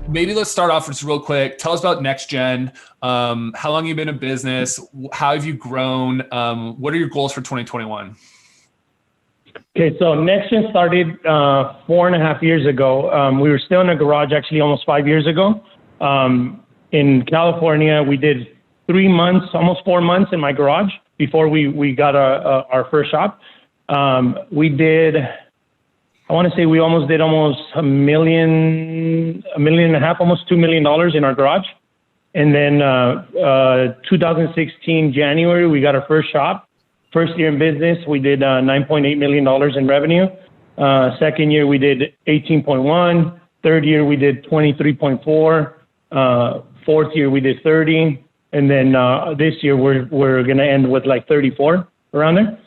Maybe let's start off just real quick. Tell us about NexGen. How long have you been in business? How have you grown? What are your goals for 2021? Okay, so NexGen started 4.5 years ago. We were still in a garage actually almost 5 years ago. In California, we did 3 months, almost 4 months in my garage before we got our first shop. We did, I want to say we almost did almost $1.5 million, almost $2 million in our garage. And then 2016, January, we got our first shop. First year in business, we did $9.8 million in revenue. Second year, we did 18.1. Third year, we did 23.4. Fourth year, we did 30. And then this year, we're going to end with like 34 around there.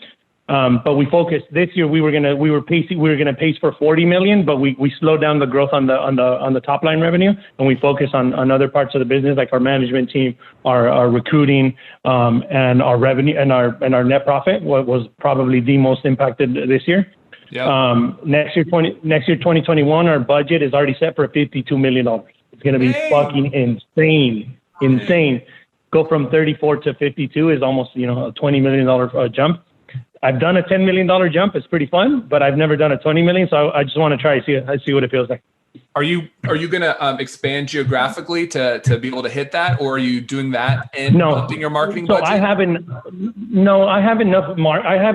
But we focused this year. We were going to pace for 40 million, but we slowed down the growth on the top line revenue, and we focus on other parts of the business, like our management team, our recruiting, and our revenue and our net profit. What was probably the most impacted this year. Yep. Next year, 2021, our budget is already set for $52 million. It's going to be fucking insane. Go from 34 to 52 is almost, a $20 million jump. I've done a $10 million jump. It's pretty fun, but I've never done a 20 million. So I just want to try see what it feels like. Are you going to expand geographically to be able to hit that, or are you doing that and upping your marketing budget? I have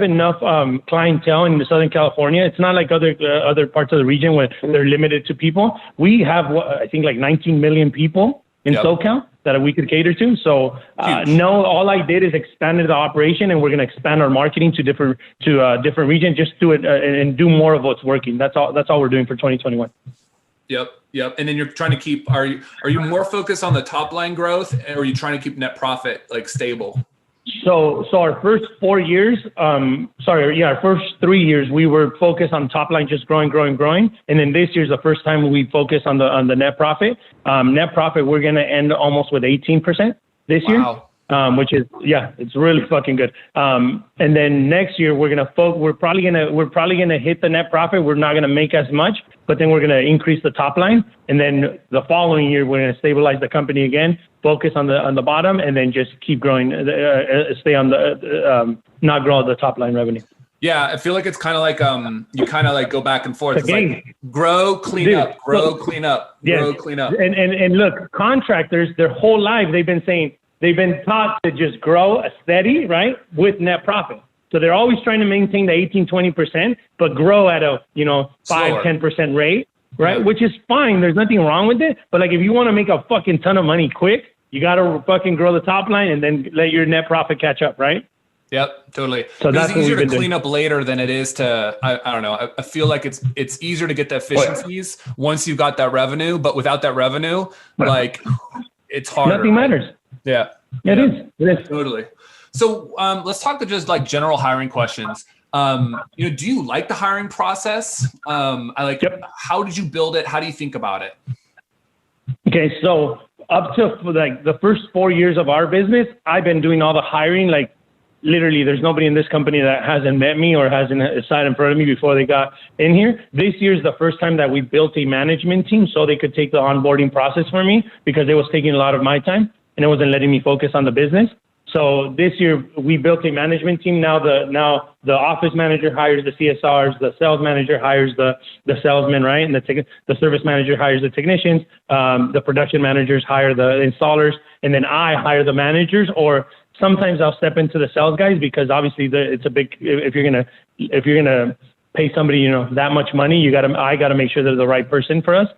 enough clientele in Southern California. It's not like other parts of the region where they're limited to people. We have I think like 19 million people in SoCal that we could cater to. So all I did is expanded the operation, and we're going to expand our marketing to different regions. Just do it and do more of what's working. That's all we're doing for 2021. Yep. And then you're trying to keep, are you more focused on the top line growth, or are you trying to keep net profit like stable? So our first 4 years, our first 3 years, we were focused on top line, just growing. And then this year's the first time we focus on the net profit. Net profit, we're going to end almost with 18% this year. Which is, it's really fucking good. And then next year we're probably gonna hit the net profit. We're not gonna make as much, but then we're gonna increase the top line. And then the following year we're gonna stabilize the company again, focus on the bottom, and then just keep growing. Stay on the not grow the top line revenue. Yeah, I feel like it's kind of like you kind of like go back and forth. It's like grow, clean up, grow, clean up, grow, clean up. And look, contractors, their whole life they've been taught to just grow a steady, right, with net profit. So they're always trying to maintain the 18-20%, but grow at a 5-10% rate, right? Which is fine. There's nothing wrong with it. But like if you want to make a fucking ton of money quick, you got to fucking grow the top line and then let your net profit catch up, right? Yep, totally. So it's easier to clean up later than it is to, I don't know. I feel like it's easier to get the efficiencies once you've got that revenue, but without that revenue, like it's harder. Nothing matters. Yeah. It is. Totally. So let's talk to just like general hiring questions. Do you like the hiring process? How did you build it? How do you think about it? Okay. So up to like the first 4 years of our business, I've been doing all the hiring. Like literally there's nobody in this company that hasn't met me or hasn't sat in front of me before they got in here. This year is the first time that we built a management team so they could take the onboarding process for me, because it was taking a lot of my time and it wasn't letting me focus on the business. So this year we built a management team. Now the office manager hires the CSRs, the sales manager hires the salesmen, right? And the service manager hires the technicians, the production managers hire the installers, and then I hire the managers, or sometimes I'll step into the sales guys, because obviously it's a big, if you're gonna pay somebody, that much money, I gotta make sure they're the right person for us.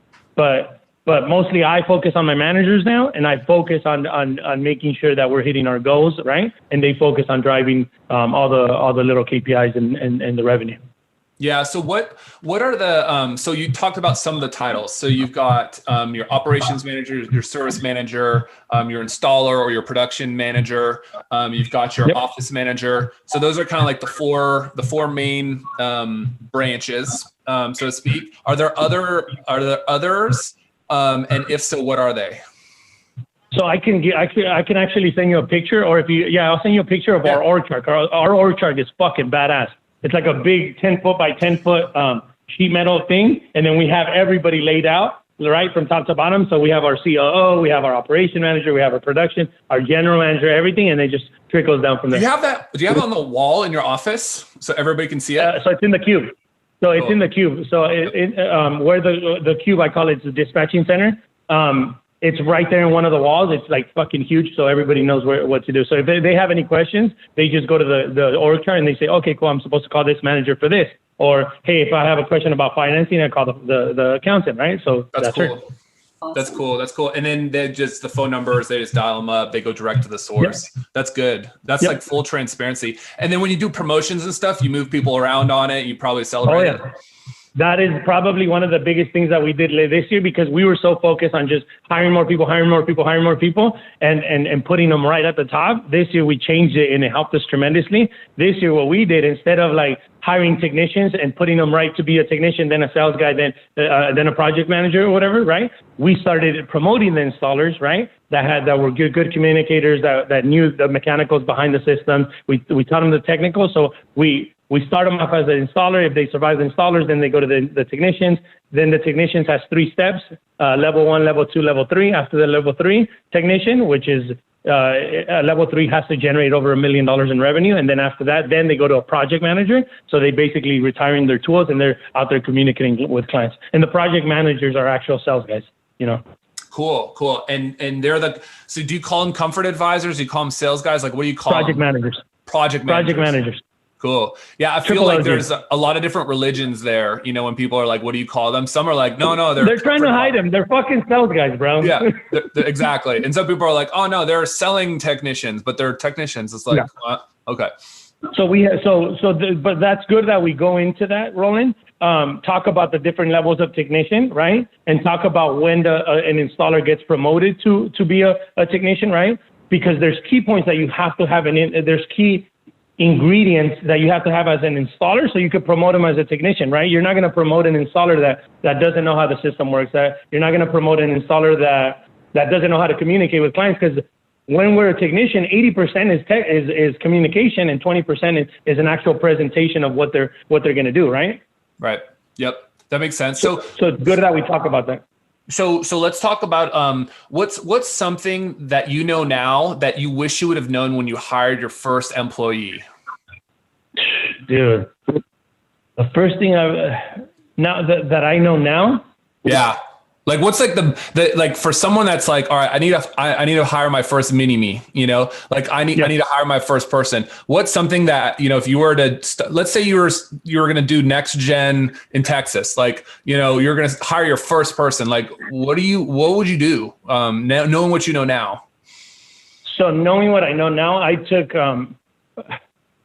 But mostly I focus on my managers now, and I focus on making sure that we're hitting our goals, right? And they focus on driving all the little KPIs and the revenue. Yeah. So what are the, so you talked about some of the titles. So you've got your operations manager, your service manager, your installer or your production manager. You've got your office manager. So those are kind of like the four main branches, so to speak. Are there others? And if so, what are they? So I can actually send you a picture, or I'll send you a picture of our org chart. Our org chart is fucking badass. It's like a big 10 foot by 10 foot sheet metal thing. And then we have everybody laid out. right, from top to bottom. So we have our COO, we have our operation manager, we have our production, our general manager, everything, and it just trickles down from there. Do you have that? Do you have it on the wall in your office so everybody can see it? So it's in the cube. So it's in the cube. So where the cube, I call it the dispatching center. It's right there in one of the walls. It's like fucking huge, so everybody knows what to do. So if they have any questions, they just go to the org chart and they say, okay, cool, I'm supposed to call this manager for this. Or, hey, if I have a question about financing, I call the accountant, right? So that's cool. Her. Awesome. That's cool. That's cool. And then they just, the phone numbers, they just dial them up. They go direct to the source. Yep. That's good. That's like full transparency. And then when you do promotions and stuff, you move people around on it. You probably celebrate it. That is probably one of the biggest things that we did this year, because we were so focused on just hiring more people, and putting them right at the top. This year we changed it and it helped us tremendously. This year what we did, instead of like hiring technicians and putting them right to be a technician, then a sales guy, then a project manager or whatever, right? We started promoting the installers, right? That were good communicators, that knew the mechanicals behind the system. We taught them the technical. So we start them off as an installer. If they survive the installers, then they go to the technicians. Then the technicians has 3 steps, level 1, level 2, level 3. After the level 3 technician, which is level 3 has to generate over $1 million in revenue. And then after that, then they go to a project manager. So they basically retiring their tools and they're out there communicating with clients. And the project managers are actual sales guys, you know. Cool. And they're so do you call them comfort advisors? Do you call them sales guys? Like, what do you call project them? Managers? Project managers. Cool. Yeah, I feel like there's a lot of different religions there. You know, when people are like, what do you call them? Some are like, no, they're trying to hide them. They're fucking sales guys, bro. Yeah, exactly. And some people are like, oh no, they're selling technicians, but they're technicians. It's like, okay. So but that's good that we go into that, Roland. Talk about the different levels of technician, right? And talk about when an installer gets promoted to be a technician, right? Because there's key points that you have to have, there's key ingredients that you have to have as an installer so you could promote them as a technician, right? You're not going to promote an installer that doesn't know how the system works. That you're not going to promote an installer that doesn't know how to communicate with clients, because when we're a technician, 80% is communication and 20% is an actual presentation of what they're going to do, right? Right. Yep. That makes sense. So it's good that we talk about that. So let's talk about what's something that you know now that you wish you would have known when you hired your first employee? Dude, the first thing that I know now. Yeah. Like, what's like the like for someone that's like, all right, I need to hire my first mini-me, you know, like I need to hire my first person. What's something that, you know, if you were to, let's say you were going to do NexGen in Texas, like, you know, you're going to hire your first person. Like, what would you do? Knowing what you know now. So knowing what I know now, I took,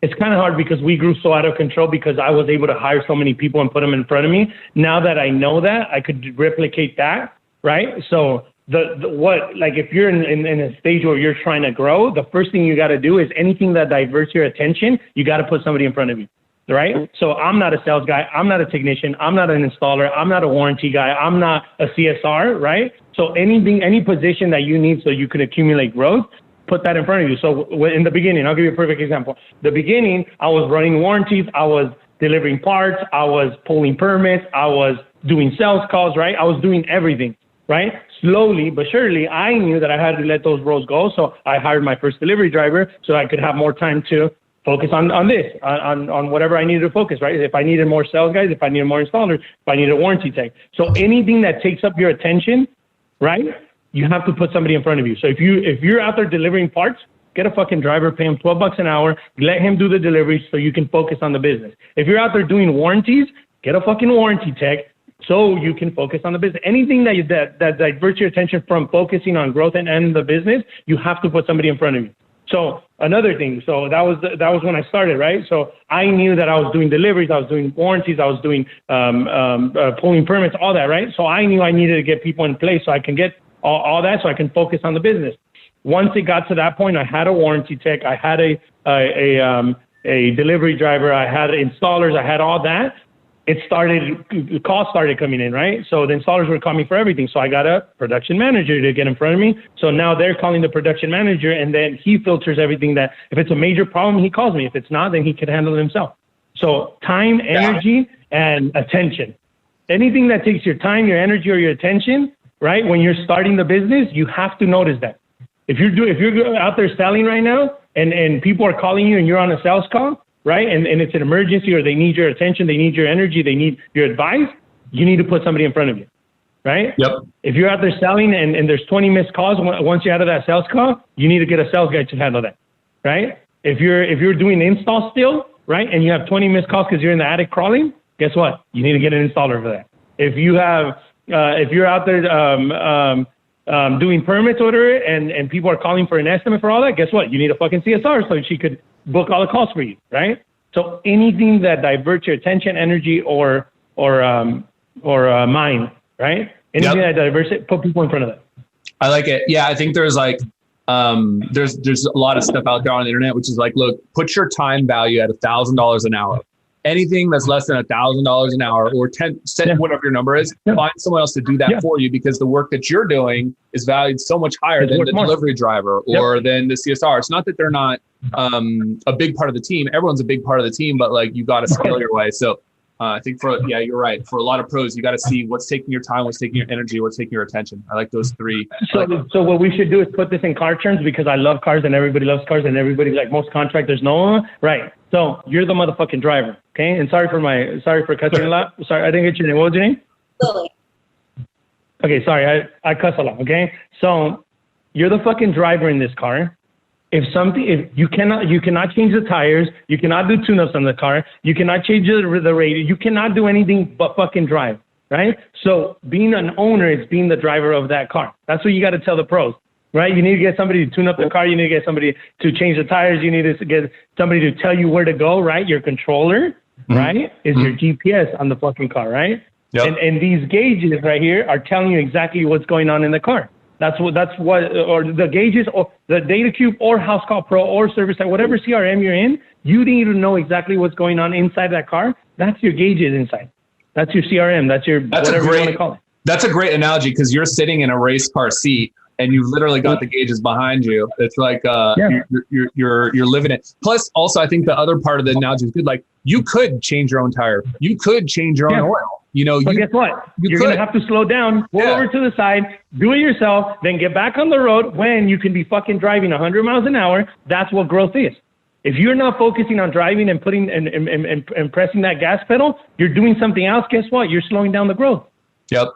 it's kind of hard because we grew so out of control because I was able to hire so many people and put them in front of me. Now that I know that, I could replicate that, right? So if you're in a stage where you're trying to grow, the first thing you got to do is anything that diverts your attention, you got to put somebody in front of you, right? So I'm not a sales guy. I'm not a technician. I'm not an installer. I'm not a warranty guy. I'm not a CSR, right? So any position that you need so you can accumulate growth, put that in front of you. So in the beginning, I'll give you a perfect example. The beginning, I was running warranties. I was delivering parts. I was pulling permits. I was doing sales calls, right? I was doing everything, right? Slowly but surely, I knew that I had to let those roles go. So I hired my first delivery driver so I could have more time to focus on whatever I needed to focus, right? If I needed more sales guys, if I needed more installers, if I needed a warranty tech. So anything that takes up your attention, right? You have to put somebody in front of you. So if you're out there delivering parts, get a fucking driver, pay him $12 an hour, let him do the deliveries so you can focus on the business. If you're out there doing warranties, get a fucking warranty tech so you can focus on the business. Anything that diverts your attention from focusing on growth and the business, you have to put somebody in front of you. So another thing, so that was when I started, right? So I knew that I was doing deliveries, I was doing warranties, I was doing pulling permits, all that, right? So I knew I needed to get people in place so I can get all that so I can focus on the business. Once it got to that point, I had a warranty tech, I had a delivery driver, I had installers, I had all that. The calls started coming in, right? So the installers were calling me for everything. So I got a production manager to get in front of me. So now they're calling the production manager, and then he filters everything that if it's a major problem, he calls me. If it's not, then he can handle it himself. So time, energy, and attention. anything that takes your time, your energy, or your attention, right? When you're starting the business, you have to notice that. If you're out there selling right now and people are calling you and you're on a sales call, right? And it's an emergency or they need your attention, they need your energy, they need your advice, you need to put somebody in front of you, right? Yep. If you're out there selling and there's 20 missed calls, once you're out of that sales call, you need to get a sales guy to handle that, right? If you're doing install still, right, and you have 20 missed calls because you're in the attic crawling, guess what? You need to get an installer for that. If you're out there doing permits order and people are calling for an estimate for all that, guess what? You need a fucking CSR so she could book all the calls for you, right? So anything that diverts your attention, energy, or mind, right? Anything that diverts it, put people in front of that. I like it. Yeah, I think there's like there's a lot of stuff out there on the internet, which is like, look, put your time value at $1,000 an hour. Anything that's less than $1,000 an hour or 10 cent, whatever your number is, find someone else to do that for you, because the work that you're doing is valued so much higher than the delivery driver or than the CSR. It's not that they're not a big part of the team. Everyone's a big part of the team, but like you got to scale your way. So I think you're right. For a lot of pros, you got to see what's taking your time, what's taking your energy, what's taking your attention. I like those three. So what we should do is put this in car terms, because I love cars and everybody loves cars and everybody, like most contractors know, right? So you're the motherfucking driver, okay? And sorry for cussing a lot. Sorry, I didn't get your name. What was your name? Lillie. Okay, sorry, I cuss a lot, okay? So you're the fucking driver in this car. If you cannot change the tires, you cannot do tune-ups on the car, you cannot change the radio, you cannot do anything but fucking drive, right? So being an owner is being the driver of that car. That's what you got to tell the pros, right? You need to get somebody to tune up the car, you need to get somebody to change the tires, you need to get somebody to tell you where to go, right? Your controller, right, is your GPS on the fucking car, right? Yep. And these gauges right here are telling you exactly what's going on in the car. That's what, or the gauges, or the Data Cube, or Housecall Pro, or Service, whatever CRM you're in, you need to know exactly what's going on inside that car. That's your gauges inside. That's your CRM. That's whatever you want to call it. That's a great analogy, because you're sitting in a race car seat and you've literally got the gauges behind you. It's like you're living it. Plus, also, I think the other part of the analogy is good. Like, you could change your own tire. You could change your own oil. You know, but guess what? You're going to have to slow down, pull over to the side, do it yourself, then get back on the road when you can be fucking driving 100 miles an hour. That's what growth is. If you're not focusing on driving and putting and pressing that gas pedal, you're doing something else. Guess what? You're slowing down the growth. Yep.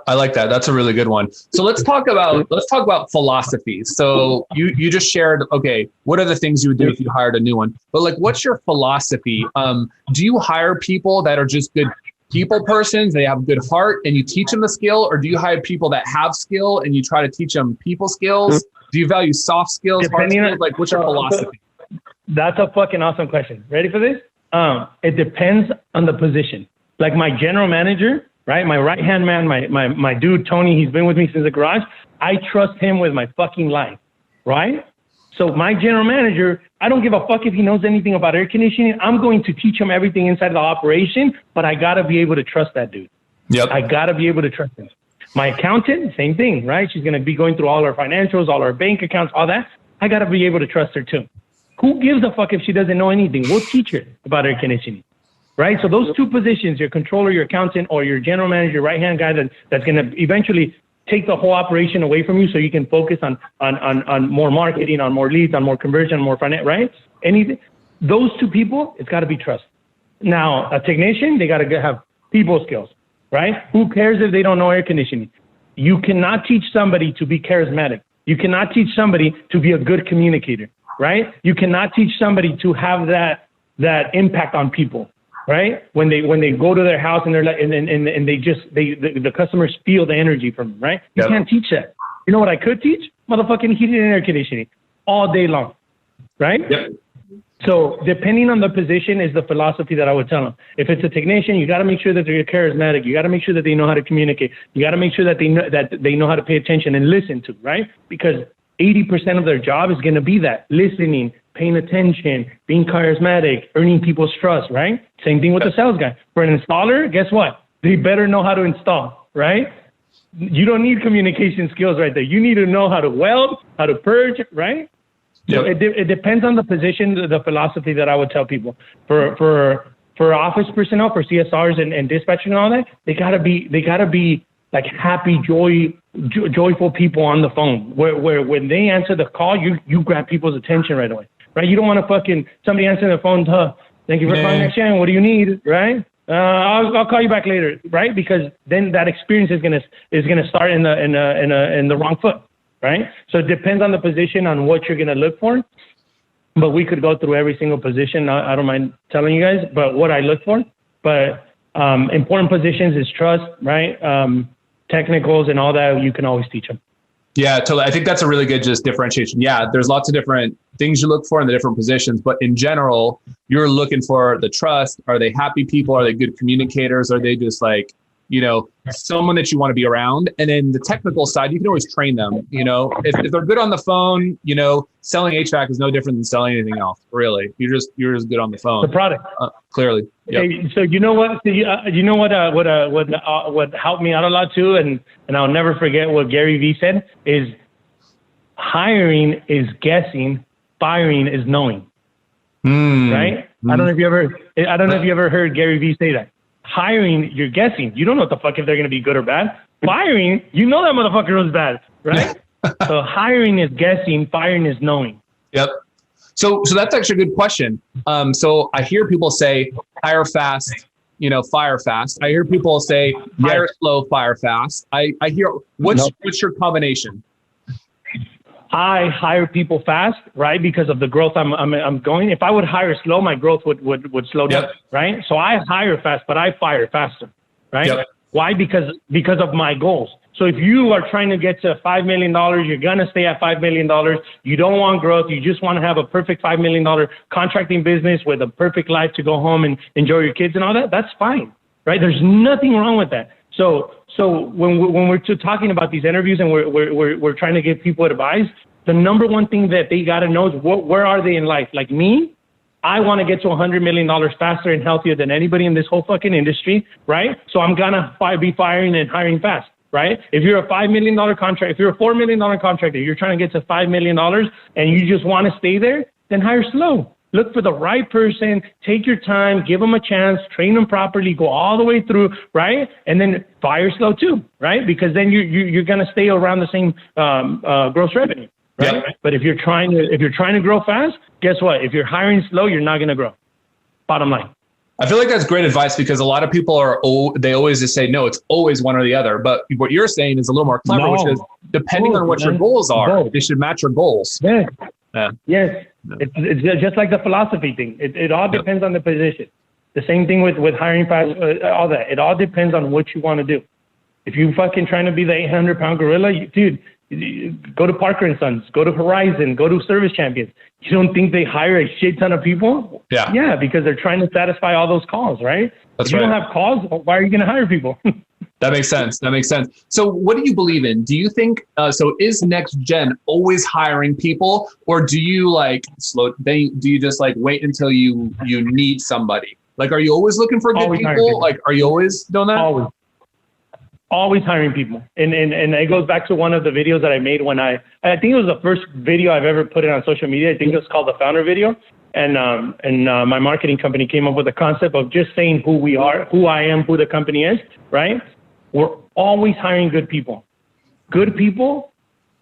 I like that. That's a really good one. So let's talk about philosophy. So you just shared, okay, what are the things you would do if you hired a new one? But like, what's your philosophy? Do you hire people that are just good people persons, they have a good heart, and you teach them the skill? Or do you hire people that have skill and you try to teach them people skills? Do you value soft skills, hard skills? Like, what's your philosophy? That's a fucking awesome question. Ready for this? It depends on the position. Like my general manager, right? My right-hand man, my dude, Tony, he's been with me since the garage. I trust him with my fucking life, right? So my general manager, I don't give a fuck if he knows anything about air conditioning. I'm going to teach him everything inside the operation, but I got to be able to trust that dude. Yep. I got to be able to trust him. My accountant, same thing, right? She's going to be going through all our financials, all our bank accounts, all that. I got to be able to trust her too. Who gives a fuck if she doesn't know anything? We'll teach her about air conditioning, right? So those two positions, your controller, your accountant, or your general manager, right-hand guy that's going to eventually take the whole operation away from you so you can focus on more marketing, on more leads, on more conversion, more finance, right? Anything. Those two people, it's got to be trust. Now, a technician, they got to have people skills, right? Who cares if they don't know air conditioning? You cannot teach somebody to be charismatic. You cannot teach somebody to be a good communicator, right? You cannot teach somebody to have that impact on people. Right? When they go to their house and they're like, and the customers feel the energy from them, right? You can't teach that. You know what I could teach? Motherfucking heating and air conditioning all day long, right? Yep. So depending on the position is the philosophy that I would tell them. If it's a technician, you got to make sure that they're charismatic. You got to make sure that they know how to communicate. You got to make sure that they know how to pay attention and listen to, right? Because 80% of their job is going to be that listening, paying attention, being charismatic, earning people's trust, right? Same thing with the sales guy. For an installer, guess what? They better know how to install, right? You don't need communication skills right there. You need to know how to weld, how to purge, right? Yep. So it depends on the position, the philosophy that I would tell people. For for office personnel, for CSRs and dispatching and all that, they gotta be like happy, joyful people on the phone. Where when they answer the call, you grab people's attention right away, right? You don't want to somebody answering the phone. Thank you for calling NexGen. What do you need, right? I'll call you back later, right? Because then that experience is gonna start in the wrong foot, right? So it depends on the position, on what you're gonna look for. But we could go through every single position. I don't mind telling you guys, but what I look for. But important positions is trust, right? Technicals and all that, you can always teach them. Yeah, totally. I think that's a really good just differentiation. Yeah, there's lots of different things you look for in the different positions, but in general, you're looking for the trust. Are they happy people? Are they good communicators? Are they just like, someone that you want to be around? And then the technical side, you can always train them. If they're good on the phone, selling HVAC is no different than selling anything else. Really, you're just good on the phone. The product, clearly. Yep. Hey, so you know what? What helped me out a lot too, and I'll never forget what Gary Vee said is, hiring is guessing, firing is knowing. Right? I don't know if you ever heard Gary Vee say that. Hiring, you're guessing. You don't know what the fuck if they're going to be good or bad. Firing, you know that motherfucker was bad, right? So hiring is guessing, firing is knowing. Yep. So that's actually a good question. So I hear people say hire fast, fire fast. I hear people say hire slow, fire fast. I hear what's your combination? I hire people fast, right? Because of the growth I'm going. If I would hire slow, my growth would slow down, right? So I hire fast, but I fire faster, right? Yep. Why? Because of my goals. So if you are trying to get to $5 million, you're going to stay at $5 million. You don't want growth. You just want to have a perfect $5 million contracting business with a perfect life to go home and enjoy your kids and all that. That's fine, right? There's nothing wrong with that. So when we're talking about these interviews and we're trying to give people advice, the number one thing that they got to know is where are they in life? Like me, I want to get to $100 million faster and healthier than anybody in this whole fucking industry, right? So I'm going to be firing and hiring fast, right? If you're a $5 million contract, if you're a $4 million contractor, you're trying to get to $5 million and you just want to stay there, then hire slow. Look for the right person, take your time, give them a chance, train them properly, go all the way through, right? And then fire slow too, right? Because then you're going to stay around the same gross revenue, right? Yep. But if you're trying to grow fast, guess what? If you're hiring slow, you're not going to grow. Bottom line. I feel like that's great advice because a lot of people they always just say, no, it's always one or the other. But what you're saying is a little more clever, which is depending on what your goals are, they should match your goals. Yeah. Yeah. Yes. It's just like the philosophy thing. It all depends on the position. The same thing with hiring fast, all that. It all depends on what you want to do. If you fucking trying to be the 800-pound gorilla, dude, go to Parker & Sons, go to Horizon, go to Service Champions. You don't think they hire a shit ton of people? Yeah. Yeah, because they're trying to satisfy all those calls, right? If you don't have calls, why are you going to hire people? That makes sense. So what do you believe in? Do you think, so is NexGen always hiring people, or do you do you just wait until you need somebody? Are you always looking for good people? Are you always doing that? Always hiring people. And it goes back to one of the videos that I made when I think it was the first video I've ever put it on social media. I think it was called the Founder Video. And my marketing company came up with the concept of just saying who we are, who I am, who the company is, right? We're always hiring good people. Good people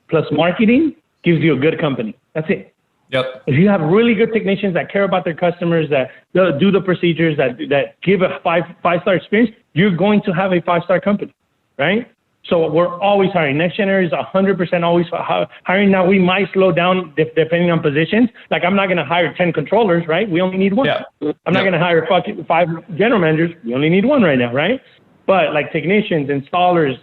plus marketing gives you a good company. That's it. Yep. If you have really good technicians that care about their customers, that do the procedures, that give a five-star experience, you're going to have a five-star company, right? So we're always hiring. NexGen Air is 100% always hiring. Now we might slow down depending on positions. I'm not going to hire 10 controllers, right? We only need one. Yeah. I'm not going to hire 5 general managers. We only need one right now, right? But technicians, installers,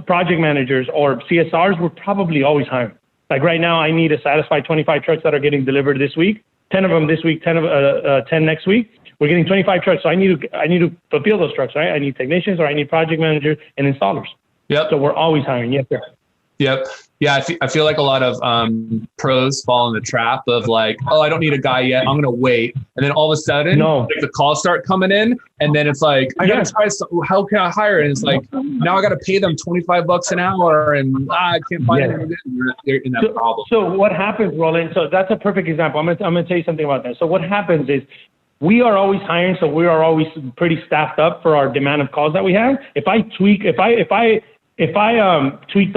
project managers or CSRs, we're probably always hiring. Right now, I need to satisfy 25 trucks that are getting delivered this week, 10 of them this week, 10 next week. We're getting 25 trucks, so I need to fulfill those trucks, right? I need technicians, or I need project managers and installers. Yep. So we're always hiring. Yes, sir. Yep. Yeah, I feel like a lot of pros fall in the trap of I don't need a guy yet. I'm going to wait. And then all of a sudden, the calls start coming in. And then it's I got to try how can I hire? And it's now I got to pay them $25 an hour and I can't find anything. You're in that problem. So what happens, Roland? So that's a perfect example. I'm going to tell you something about that. So what happens is we are always hiring, so we are always pretty staffed up for our demand of calls that we have. If I tweak the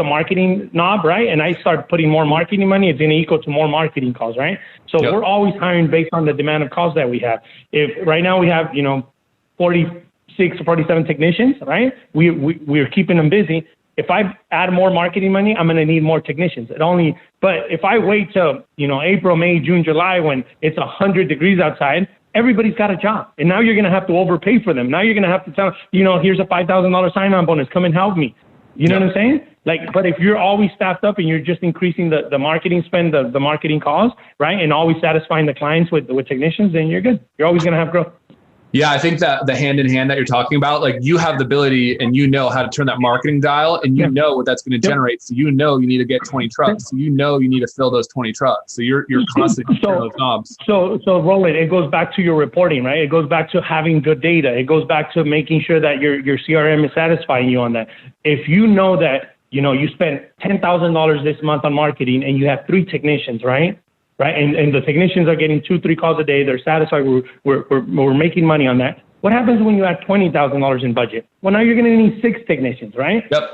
marketing knob, right, and I start putting more marketing money, it's going to equal to more marketing calls, right? So we're always hiring based on the demand of calls that we have. If right now we have 46 or 47 technicians, right? We're keeping them busy. If I add more marketing money, I'm going to need more technicians. But if I wait till April, May, June, July, when it's 100 degrees outside, everybody's got a job, and now you're going to have to overpay for them. Now you're going to have to tell here's a $5,000 sign-on bonus. Come and help me. You know what I'm saying? But if you're always staffed up and you're just increasing the marketing spend, the marketing calls, right, and always satisfying the clients with technicians, then you're good. You're always going to have growth. Yeah, I think that the hand in hand that you're talking about, like you have the ability and how to turn that marketing dial, and you know what that's going to generate. So you need to get 20 trucks. So you need to fill those 20 trucks. So you're constantly turning those knobs. So Roland, it goes back to your reporting, right? It goes back to having good data. It goes back to making sure that your CRM is satisfying you on that. If you know that you spent $10,000 this month on marketing and you have 3 technicians, right? Right, and the technicians are getting 2-3 calls a day. They're satisfied. We're making money on that. What happens when you have $20,000 in budget? Well, now you're going to need 6 technicians, right? Yep.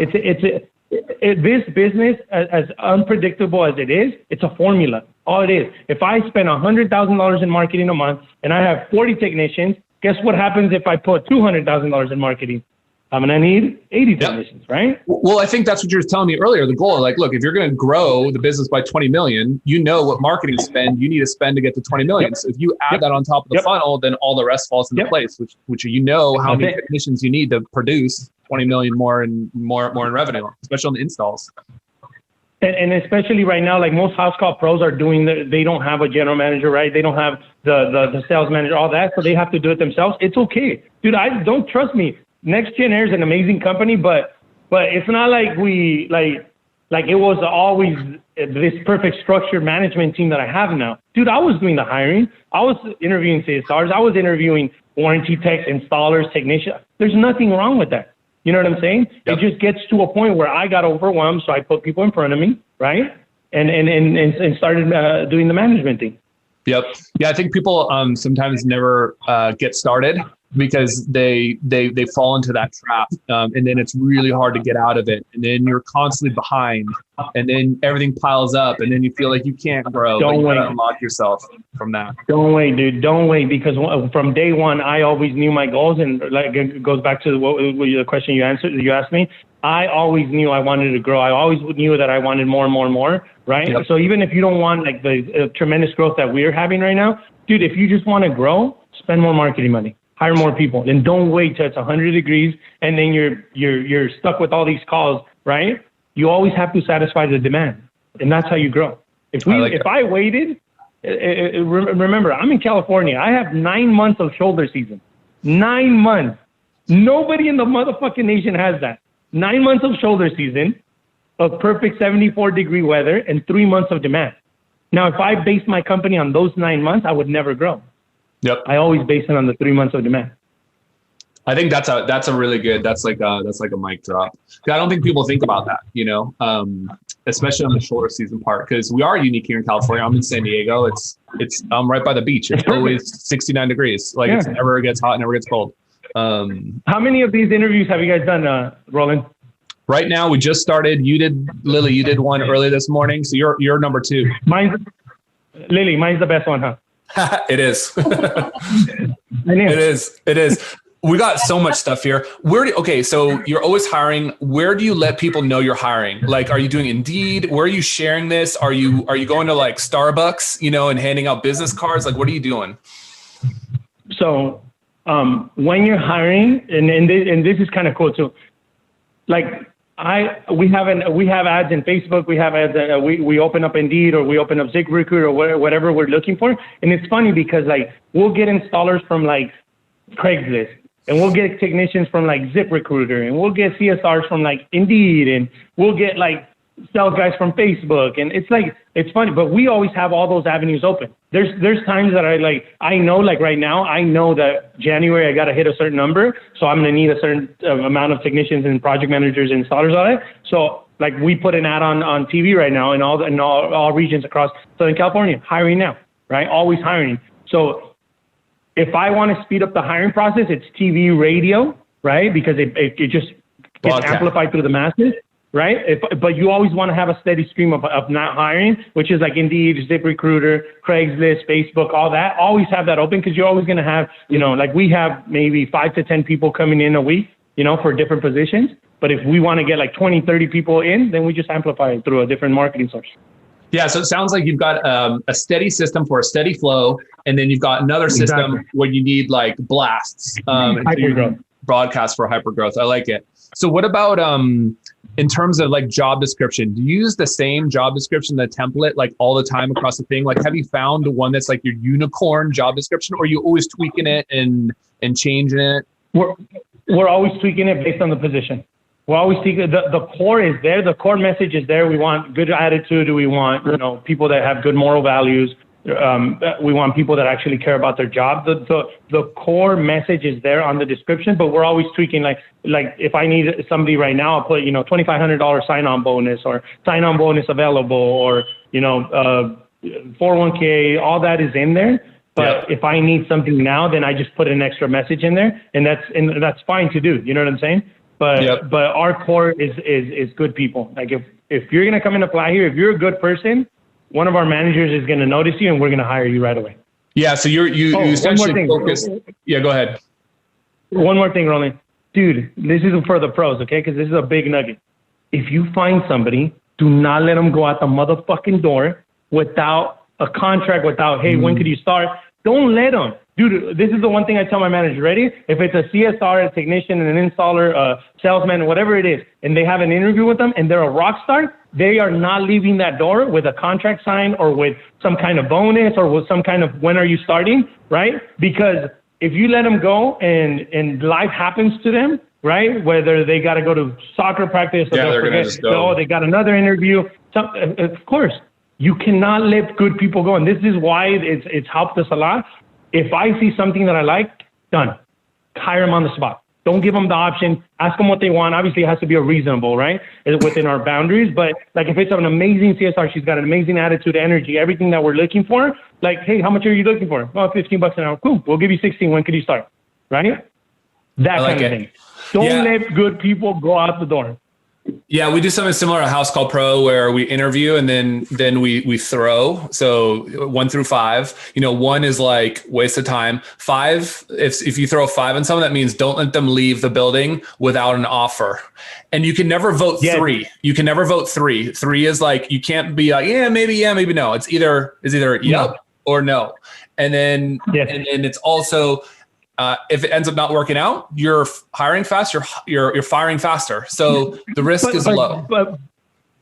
This business, as unpredictable as it is, it's a formula. All it is. If I spend $100,000 in marketing a month and I have 40 technicians, guess what happens if I put $200,000 in marketing? I'm going to need 80 technicians, right? Well, I think that's what you were telling me earlier. The goal, like, look, if you're going to grow the business by 20 million, what marketing spend you need to spend to get to 20 million. So if you add that on top of the funnel, then all the rest falls into place, which how many technicians you need to produce 20 million more in revenue, especially on the installs. And especially right now, like most Housecall Pros are doing, they don't have a general manager, right? They don't have the sales manager, all that. So they have to do it themselves. It's okay. Dude, don't trust me. NexGen Air is an amazing company, but it's not like it was always this perfect structured management team that I have now. Dude, I was doing the hiring. I was interviewing CSRs. I was interviewing warranty techs, installers, technicians. There's nothing wrong with that. You know what I'm saying? Yep. It just gets to a point where I got overwhelmed, so I put people in front of me, right? And started doing the management thing. Yep. Yeah, I think people sometimes never get started because they fall into that trap, and then it's really hard to get out of it, and then you're constantly behind, and then everything piles up, and then you feel like you can't grow. Don't wait. Unlock yourself from that. Don't wait, dude. Don't wait, because from day one, I always knew my goals, and like it goes back to the question you asked me. I always knew I wanted to grow. I always knew that I wanted more and more and more, right? Yep. So even if you don't want like the tremendous growth that we're having right now, dude, if you just want to grow, spend more marketing money. Hire more people, and don't wait till it's 100 degrees and then you're stuck with all these calls, right? You always have to satisfy the demand, and that's how you grow. If I waited, remember, I'm in California. I have 9 months of shoulder season. 9 months. Nobody in the motherfucking nation has that. 9 months of shoulder season, of perfect 74-degree weather, and 3 months of demand. Now, if I based my company on those 9 months, I would never grow. Yep. I always base it on the 3 months of demand. I think that's a really good, that's like a mic drop. I don't think people think about that, especially on the shoulder season part, because we are unique here in California. I'm in San Diego. It's right by the beach. It's always 69 degrees. Like It never gets hot, never gets cold. How many of these interviews have you guys done, Roland? Right now, we just started. Lillie, you did one early this morning. So you're number 2. Lillie, mine's the best one, huh? It is. It is. We got so much stuff here. So you're always hiring. Where do you let people know you're hiring? Like, are you doing Indeed? Where are you sharing this? Are you going to like Starbucks, and handing out business cards? Like, what are you doing? So when you're hiring, and this is kind of cool too, like we have ads in Facebook. We have ads. We open up Indeed, or we open up ZipRecruiter, or whatever we're looking for. And it's funny because like we'll get installers from like Craigslist, and we'll get technicians from like ZipRecruiter, and we'll get CSRs from like Indeed, and we'll get like sales guys from Facebook. And it's funny, but we always have all those avenues open. There's times that I know like right now, I know that January I got to hit a certain number. So I'm going to need a certain amount of technicians and project managers and installers on it. So like we put an ad on TV right now in all regions across Southern California, hiring now, right? Always hiring. So if I want to speed up the hiring process, it's TV, radio, right? Because it just gets amplified through the masses, right? But you always want to have a steady stream of not hiring, which is like Indeed, ZipRecruiter, Craigslist, Facebook, all that. Always have that open because you're always going to have, like we have maybe 5 to 10 people coming in a week, for different positions. But if we want to get like 20, 30 people in, then we just amplify it through a different marketing source. Yeah, so it sounds like you've got a steady system for a steady flow, and then you've got another system where you need like blasts, hypergrowth. Broadcast for hypergrowth. I like it. So what about in terms of like job description? Do you use the same job description, the template, like all the time across the thing? Like, have you found the one that's like your unicorn job description, or are you always tweaking it and changing it? We're always tweaking it based on the position. We're always thinking the core is there. The core message is there. We want good attitude. We want, people that have good moral values. We want people that actually care about their job. The core message is there on the description, but we're always tweaking. Like if I need somebody right now, I'll put, $2,500 sign-on bonus or sign-on bonus available or, 401k, all that is in there. But if I need something now, then I just put an extra message in there, and that's fine to do. You know what I'm saying? But our core is good people. Like if you're gonna come and apply here, if you're a good person, one of our managers is gonna notice you, and we're gonna hire you right away. Yeah. So you essentially focus. Yeah. Go ahead. One more thing, Roland. Dude, this is for the pros, okay? Because this is a big nugget. If you find somebody, do not let them go out the motherfucking door without a contract, without, hey, when could you start? Don't let them. Dude, this is the one thing I tell my manager, ready? If it's a CSR, a technician, an installer, a salesman, whatever it is, and they have an interview with them and they're a rock star, they are not leaving that door with a contract signed or with some kind of bonus or with some kind of when are you starting, right? Because if you let them go and life happens to them, right? Whether they got to go to soccer practice or they got another interview, of course, you cannot let good people go. And this is why it's helped us a lot. If I see something that I like, done. Hire them on the spot. Don't give them the option. Ask them what they want. Obviously, it has to be a reasonable, right? Within our boundaries. But like if it's an amazing CSR, she's got an amazing attitude, energy, everything that we're looking for. Like, hey, how much are you looking for? Oh, $15 an hour. Cool. We'll give you 16. When could you start? Right? That kind of thing. Don't let good people go out the door. Yeah, we do something similar at Housecall Pro where we interview and then we throw. So 1 through 5, 1 is like waste of time. 5, if you throw 5 on someone, that means don't let them leave the building without an offer. And you can never vote 3. You can never vote 3. 3 is like, you can't be like, maybe no. It's either yep or no. And then, and it's also, if it ends up not working out, you're hiring fast, you're firing faster. So the risk is low.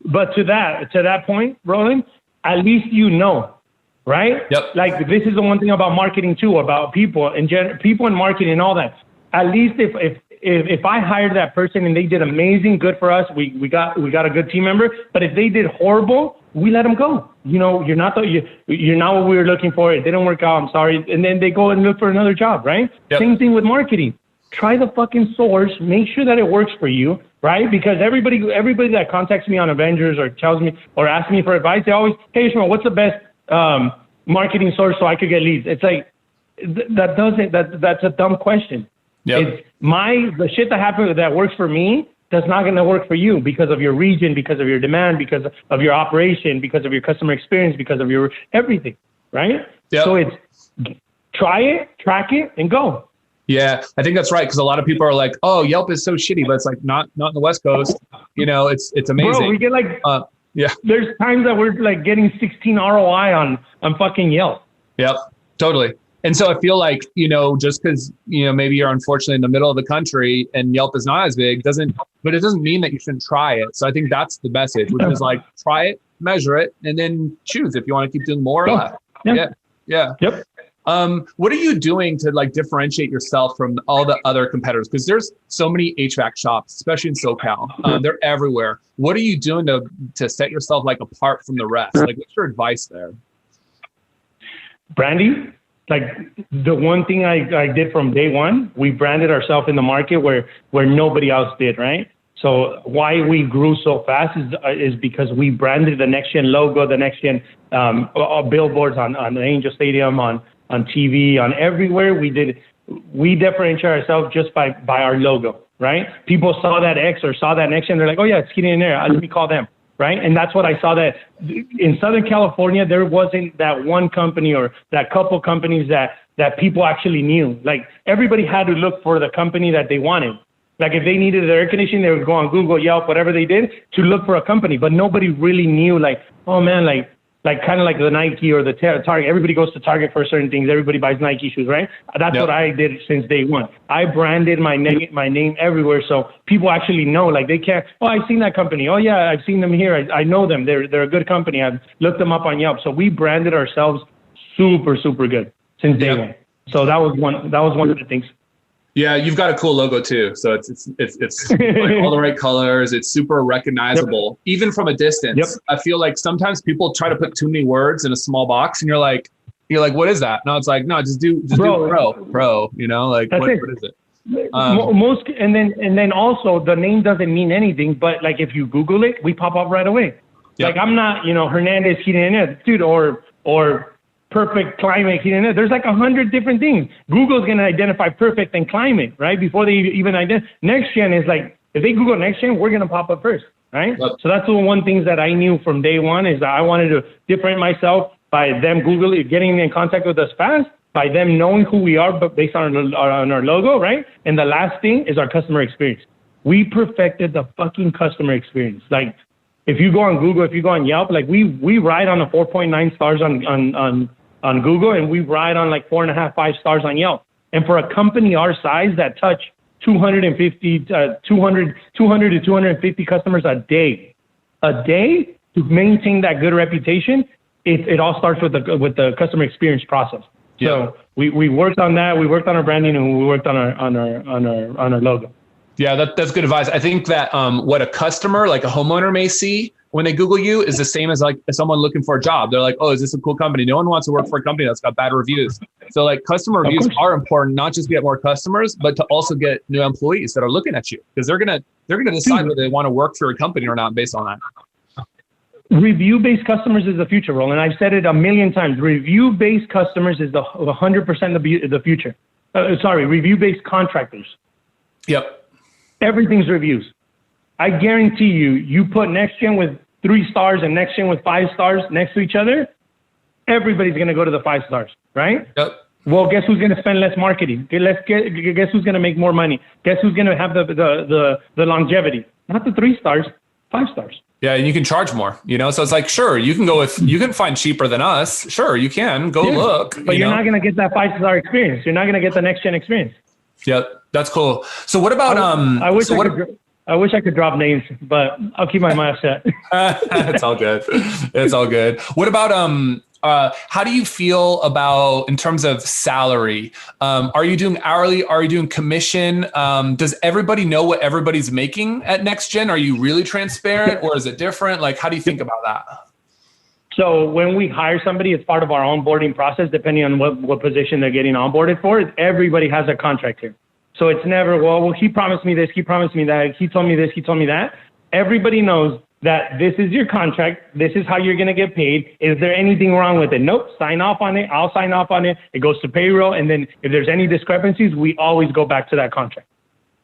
But to that point, Roland, at least right? Yep. Like this is the one thing about marketing too, about people and people in marketing and all that. At least if I hired that person and they did amazing, good for us, we got a good team member. But if they did horrible, we let them go. You're not what we were looking for. It didn't work out. I'm sorry. And then they go and look for another job, right? Yep. Same thing with marketing. Try the fucking source. Make sure that it works for you, right? Because everybody that contacts me on Avengers or tells me or asks me for advice, they always, hey, Ishmael, what's the best marketing source so I could get leads? It's like that's a dumb question. Yep. It's the shit that works for me that's not going to work for you because of your region, because of your demand, because of your operation, because of your customer experience, because of your everything, right? Yep. So it's try it, track it, and go. Yeah, I think that's right because a lot of people are like, "Oh, Yelp is so shitty," but it's like not in the West Coast. It's amazing. Bro, we get like there's times that we're like getting 16 ROI on fucking Yelp. Yep, totally. And so I feel like, just because, maybe you're unfortunately in the middle of the country and Yelp is not as big, but it doesn't mean that you shouldn't try it. So I think that's the message, which is like, try it, measure it, and then choose if you want to keep doing more or less. Yeah. Yep. What are you doing to like differentiate yourself from all the other competitors? Because there's so many HVAC shops, especially in SoCal. They're everywhere. What are you doing to set yourself like apart from the rest? Like, what's your advice there? Branding. Like the one thing I did from day one, we branded ourselves in the market where nobody else did, right? So why we grew so fast is because we branded the NexGen logo, the NexGen billboards on the Angel Stadium, on on TV, on everywhere. We differentiate ourselves just by our logo, right? People saw that X or saw that NexGen, they're like, oh yeah, it's heating and air. Let me call them, right? And that's what I saw, that in Southern California, there wasn't that one company or that couple companies that people actually knew. Like everybody had to look for the company that they wanted. Like if they needed their air conditioning, they would go on Google, Yelp, whatever they did to look for a company, but nobody really knew, like, oh man, like kind of like the Nike or the Target. Everybody goes to Target for certain things. Everybody buys Nike shoes, right? That's what I did since day one. I branded my name everywhere, so people actually know. Like they can't. Oh, I've seen that company. Oh yeah, I've seen them here. I know them. They're a good company. I've looked them up on Yelp. So we branded ourselves super good since day one. So that was one of the things. Yeah, you've got a cool logo too. So it's like all the right colors. It's super recognizable, even from a distance. I feel like sometimes people try to put too many words in a small box, and you're like, what is that? No, it's like, no, just do pro. You know, like what is it? Most and then also the name doesn't mean anything, but like if you Google it, we pop up right away. Like I'm not, Hernandez heating and air, dude, or perfect climate heating and air. There's like 100 different things. Google's gonna identify perfect and climate, right? Before they even identify. NexGen is like, if they Google NexGen, we're gonna pop up first, right? So that's the one things that I knew from day one, is that I wanted to differentiate myself by them getting in contact with us fast, by them knowing who we are, but based on our logo, right? And the last thing is our customer experience. We perfected the fucking customer experience. Like, if you go on Google, if you go on Yelp, like we ride on a 4.9 stars on Google, and we ride on like 4.5, 5 stars on Yelp. And for a company our size that touch 200 to 250 customers a day to maintain that good reputation, it all starts with the customer experience process. So we worked on that. We worked on our branding, and we worked on our logo. Yeah, that's good advice. I think that what a customer, like a homeowner, may see when they Google you is the same as like someone looking for a job. They're like, oh, is this a cool company? No one wants to work for a company that's got bad reviews. So like customer reviews are important, not just to get more customers, but to also get new employees that are looking at you, because they're gonna decide whether they want to work for a company or not based on that. Review-based customers is the future, Roland. I've said it a million times. Review-based customers is the 100% of the future. Review-based contractors. Yep. Everything's reviews. I guarantee you put NexGen with 3 stars and NexGen with 5 stars next to each other, everybody's going to go to the 5 stars, right? Yep. Well, guess who's going to spend less marketing? Guess who's going to make more money? Guess who's going to have the longevity? Not the 3 stars, 5 stars. Yeah, and you can charge more, So it's like, sure, you can find cheaper than us. Sure, you can go look. But you're not going to get that 5-star experience. You're not going to get the NexGen experience. Yep, that's cool. So what about I wish I could drop names, but I'll keep my mouth shut. It's all good. It's all good. What about how do you feel about in terms of salary? Are you doing hourly? Are you doing commission? Does everybody know what everybody's making at NexGen? Are you really transparent, or is it different? Like, how do you think about that? So when we hire somebody, it's part of our onboarding process, depending on what position they're getting onboarded for. Everybody has a contract here. So it's never, well, he promised me this, he promised me that, he told me this, he told me that. Everybody knows that this is your contract. This is how you're going to get paid. Is there anything wrong with it? Nope. Sign off on it. I'll sign off on it. It goes to payroll. And then if there's any discrepancies, we always go back to that contract.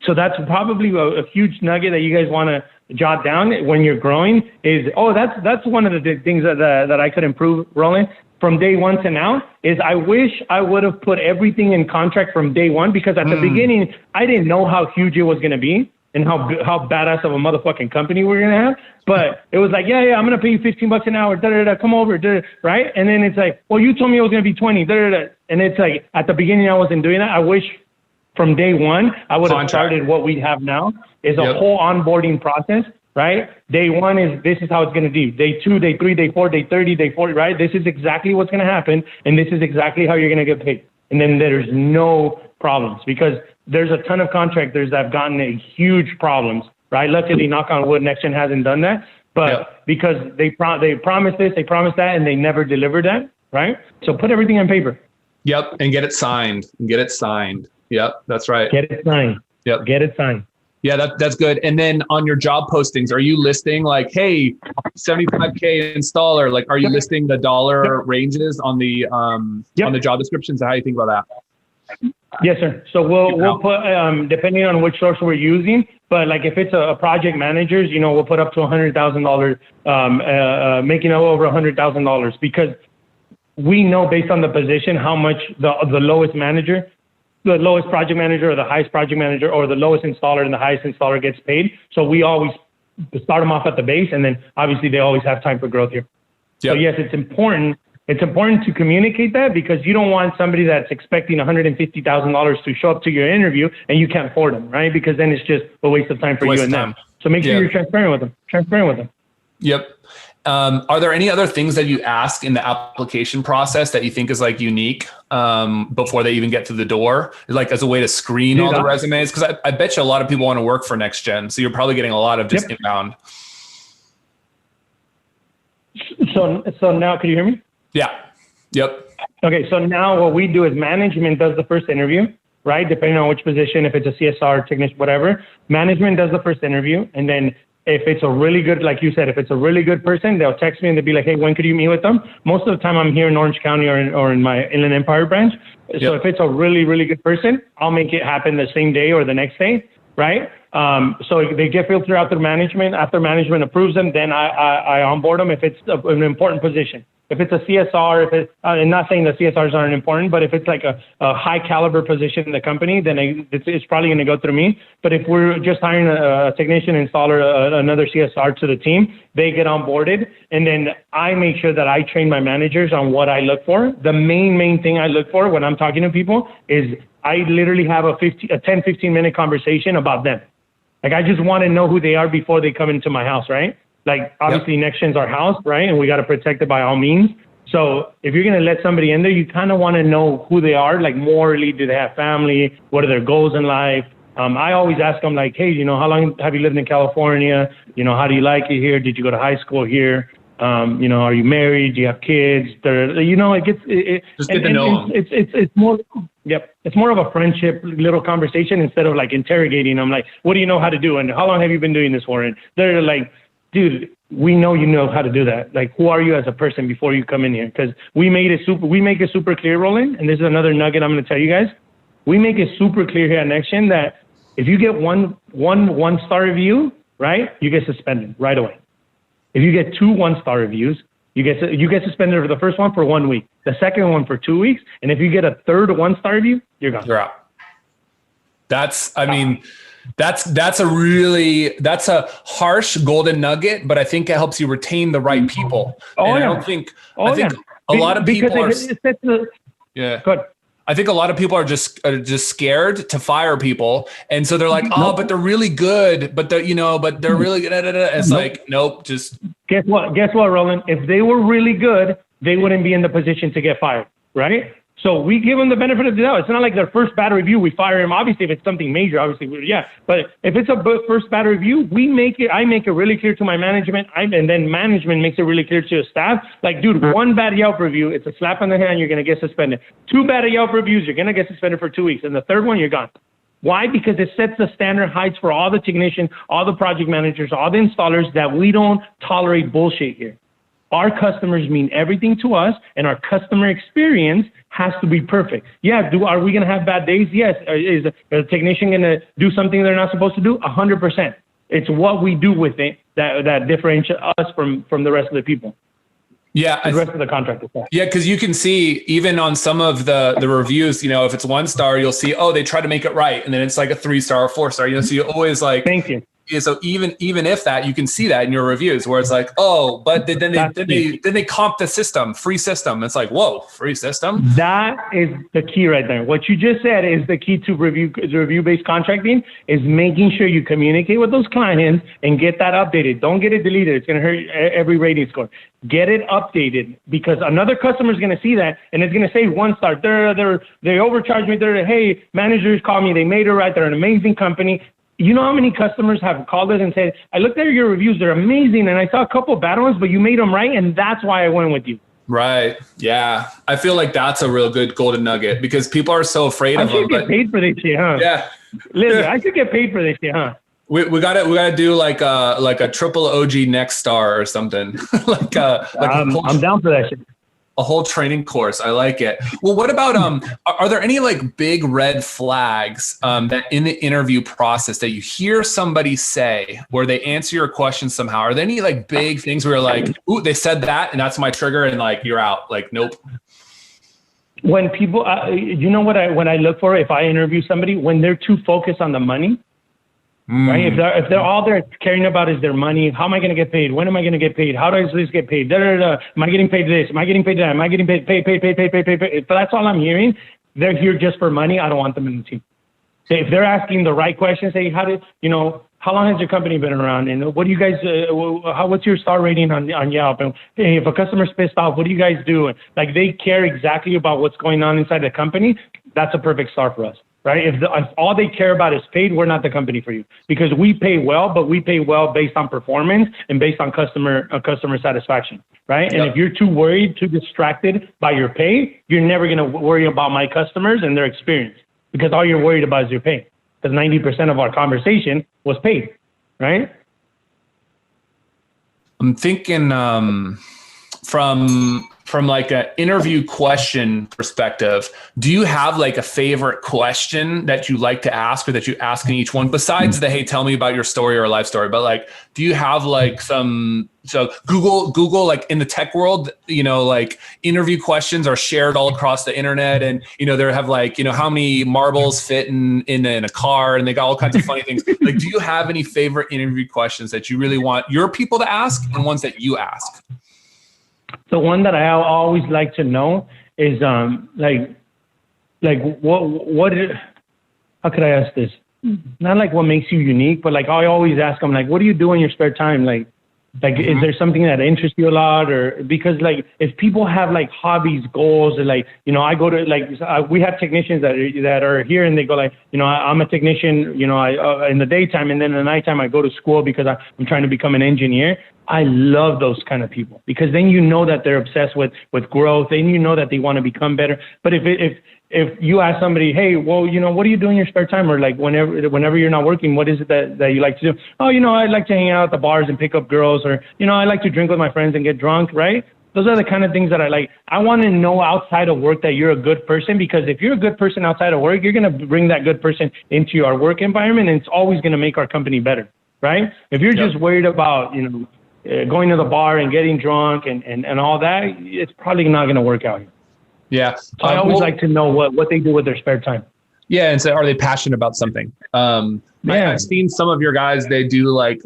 So that's probably a huge nugget that you guys want to jot down when you're growing is, that's one of the things that I could improve, Roland. From day one to now is I wish I would have put everything in contract from day one, because at the beginning, I didn't know how huge it was going to be and how badass of a motherfucking company we're going to have. But it was like, yeah, I'm going to pay you $15 an hour, come over, right? And then it's like, well, you told me it was going to be 20, and it's like, at the beginning, I wasn't doing that. I wish from day one, I would have started what we have now is a whole onboarding process. Right? Day one is, this is how it's going to be. Day 2, day 3, day 4, day 30, day 40, right? This is exactly what's going to happen. And this is exactly how you're going to get paid. And then there's no problems, because there's a ton of contractors that have gotten huge problems, right? Luckily, knock on wood, NexGen hasn't done that. But because they promised this, they promised that, and they never delivered that, right? So put everything on paper. Yep. And get it signed. Yep. That's right. Get it signed. Yep. Get it signed. Yeah, that's good. And then on your job postings, are you listing like, hey, 75K installer? Like, are you listing the dollar ranges on the job descriptions? How do you think about that? Yes, sir. So we'll put depending on which source we're using, but like if it's a project managers, we'll put up to $100,000, making over $100,000, because we know based on the position how much the lowest manager, the lowest project manager, or the highest project manager, or the lowest installer and the highest installer gets paid. So we always start them off at the base, and then obviously they always have time for growth here. Yep. So yes, it's important. It's important to communicate that, because you don't want somebody that's expecting $150,000 to show up to your interview and you can't afford them, right? Because then it's just a waste of time for you and them. So make sure you're transparent with them. Yep. Are there any other things that you ask in the application process that you think is like unique before they even get to the door, like as a way to screen all the resumes? Because I bet you a lot of people want to work for NexGen, so you're probably getting a lot of just inbound. So now, can you hear me? Yeah. Yep. Okay. So now what we do is management does the first interview, right? Depending on which position, if it's a CSR, technician, whatever, management does the first interview. And then if it's a really good, like you said, if it's a really good person, they'll text me and they'll be like, hey, when could you meet with them? Most of the time I'm here in Orange County or in my Inland Empire branch. Yep. So if it's a really, really good person, I'll make it happen the same day or the next day, right? So they get filtered out through management. After management approves them, then I onboard them if it's an important position. If it's a CSR, I'm not saying that CSRs aren't important, but if it's like a high caliber position in the company, then it's probably going to go through me. But if we're just hiring a technician, installer, another CSR to the team, they get onboarded. And then I make sure that I train my managers on what I look for. The main thing I look for when I'm talking to people is I literally have a 10, 15 minute conversation about them. Like, I just want to know who they are before they come into my house, right? Like, obviously, NexGen's our house, right? And we got to protect it by all means. So if you're going to let somebody in there, you kind of want to know who they are. Like, morally, do they have family? What are their goals in life? I always ask them, like, hey, how long have you lived in California? How do you like it here? Did you go to high school here? Are you married? Do you have kids? Just get to know them. It's more, it's more of a friendship little conversation instead of like interrogating them. Like, what do you know how to do? And how long have you been doing this for? And they're like, dude, we know you know how to do that. Like, who are you as a person before you come in here? Because we make it super clear, Roland, and this is another nugget I'm going to tell you guys. We make it super clear here at NexGen that if you get one-star review, right, you get suspended right away. If you get 2 1-star reviews, you get suspended for the first one for 1 week, the second one for 2 weeks, and if you get a third 1-star review, you're gone. You're out. That's a harsh golden nugget, but I think it helps you retain the right people. I think a lot of people are. Good. I think a lot of people are just scared to fire people, and so they're like, but they're really good, but they're really good. It's like, nope. Just guess what, Roland? If they were really good, they wouldn't be in the position to get fired, right? So we give them the benefit of the doubt. It's not like their first bad review, we fire him. Obviously, if it's something major, But if it's a first bad review, I make it really clear to my management, and then management makes it really clear to the staff. Like, dude, 1 bad Yelp review, it's a slap on the hand, you're going to get suspended. 2 bad Yelp reviews, you're going to get suspended for 2 weeks. And the third one, you're gone. Why? Because it sets the standard heights for all the technicians, all the project managers, all the installers, that we don't tolerate bullshit here. Our customers mean everything to us, and our customer experience has to be perfect. Yeah, are we going to have bad days? Yes. Is a technician going to do something they're not supposed to do? 100%. It's what we do with it that differentiates us from the rest of the people. Yeah, the rest of the contractors. Yeah, because you can see even on some of the reviews, if it's 1-star, you'll see, they try to make it right, and then it's like a 3-star or 4-star. So you always like. Thank you. Yeah, so even if that, you can see that in your reviews where it's like, but then they comp the system, free system. It's like, whoa, free system. That is the key right there. What you just said is the key to review-based contracting, is making sure you communicate with those clients and get that updated. Don't get it deleted. It's going to hurt every rating score. Get it updated, because another customer is going to see that and it's going to say 1-star. They overcharged me. Hey, managers call me. They made it right. They're an amazing company. You know how many customers have called us and said, I looked at your reviews, they're amazing, and I saw a couple of bad ones, but you made them right, and that's why I went with you. Right. Yeah. I feel like that's a real good golden nugget, because people are so afraid of them. I should get paid for this shit, huh? Yeah. Lillie, I should get paid for this shit, huh? We gotta do like a triple OG next star or something. I'm down for that shit. A whole training course. I like it. Well, what about are there any like big red flags that in the interview process that you hear somebody say where they answer your question somehow? Are there any like big things where you're like, ooh, they said that and that's my trigger, and like you're out? Like, nope. When people, you know what when I look for if I interview somebody, when they're too focused on the money. Right? If they're all they're caring about is their money, how am I going to get paid? When am I going to get paid? How does this get paid? Am I getting paid this? Am I getting paid that? Am I getting paid? If that's all I'm hearing, they're here just for money. I don't want them in the team. If they're asking the right questions, say, how long has your company been around? And what do you guys, what's your star rating on Yelp? And hey, if a customer's pissed off, what do you guys do? Like they care exactly about what's going on inside the company. That's a perfect star for us. Right? If all they care about is paid, we're not the company for you, because we pay well, but we pay well based on performance and based on customer satisfaction. Right? Yep. And if you're too worried, too distracted by your pay, you're never going to worry about my customers and their experience, because all you're worried about is your pay. Because 90% of our conversation was paid. Right? I'm thinking from like an interview question perspective, do you have like a favorite question that you like to ask or that you ask in each one besides the, hey, tell me about your story or life story? But like, do you have like so Google, like in the tech world, like interview questions are shared all across the internet, and, they have like, how many marbles fit in a car, and they got all kinds of funny things. Like, do you have any favorite interview questions that you really want your people to ask and ones that you ask? The one that I always like to know is how could I ask this? Not like what makes you unique, but like I always ask them, like, what do you do in your spare time? Like is there something that interests you a lot? Or because like if people have like hobbies, goals, and like, I go to like we have technicians that are here, and they go like, I'm a technician, I in the daytime, and then in the nighttime I go to school because I'm trying to become an engineer. I love those kind of people, because then that they're obsessed with growth, and that they want to become better. But if you ask somebody, hey, well, what do you do in your spare time? Or like whenever you're not working, what is it that you like to do? Oh, I like to hang out at the bars and pick up girls, or, I like to drink with my friends and get drunk, right? Those are the kind of things that I like. I want to know outside of work that you're a good person, because if you're a good person outside of work, you're going to bring that good person into our work environment, and it's always going to make our company better, right? If you're just worried about, going to the bar and getting drunk and all that, it's probably not going to work out here. Yeah. So I always like to know what they do with their spare time. Yeah. And so are they passionate about something? I've seen some of your guys, they do like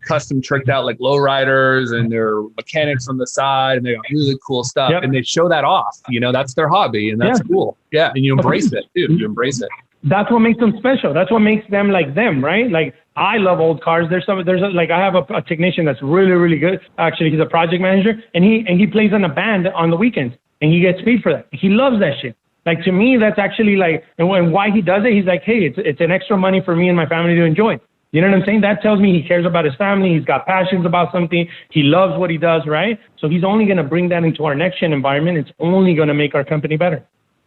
custom tricked out like lowriders, and they're mechanics on the side, and they got really cool stuff. Yep. And they show that off, that's their hobby, and that's cool. Yeah. And you embrace it too. You embrace it. That's what makes them special. That's what makes them like them, right? Like I love old cars. I have a technician that's really, really good. Actually, he's a project manager, and he plays in a band on the weekends, and he gets paid for that. He loves that shit. Like, to me, that's actually like, and why he does it, he's like, hey, it's an extra money for me and my family to enjoy. You know what I'm saying? That tells me he cares about his family. He's got passions about something. He loves what he does, right? So he's only going to bring that into our NexGen environment. It's only going to make our company better.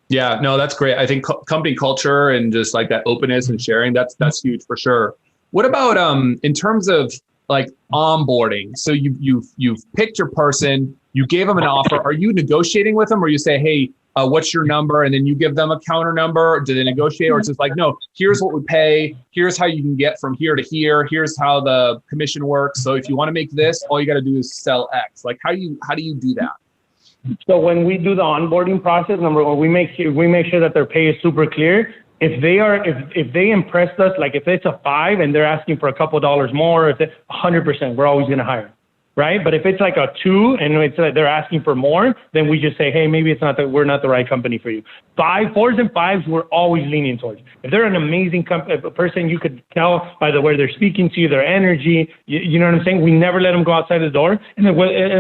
Yeah, no, that's great. I think company culture and just like that openness and sharing, that's huge for sure. What about in terms of like onboarding? So you've picked your person, you gave them an offer. Are you negotiating with them, or you say, hey, what's your number? And then you give them a counter number. Do they negotiate? Or it's just like, no, here's what we pay. Here's how you can get from here to here. Here's how the commission works. So if you want to make this, all you got to do is sell X. Like, how do you do that? So when we do the onboarding process, number one, we make sure that their pay is super clear. If they impressed us, like if it's a 5 and they're asking for a couple $100 more, if it's 100%, we're always going to hire, right? But if it's like a 2 and it's like they're asking for more, then we just say, hey, maybe we're not the right company for you. 4s and 5s, we're always leaning towards. If they're an amazing person, you could tell by the way they're speaking to you, their energy, you know what I'm saying? We never let them go outside the door. And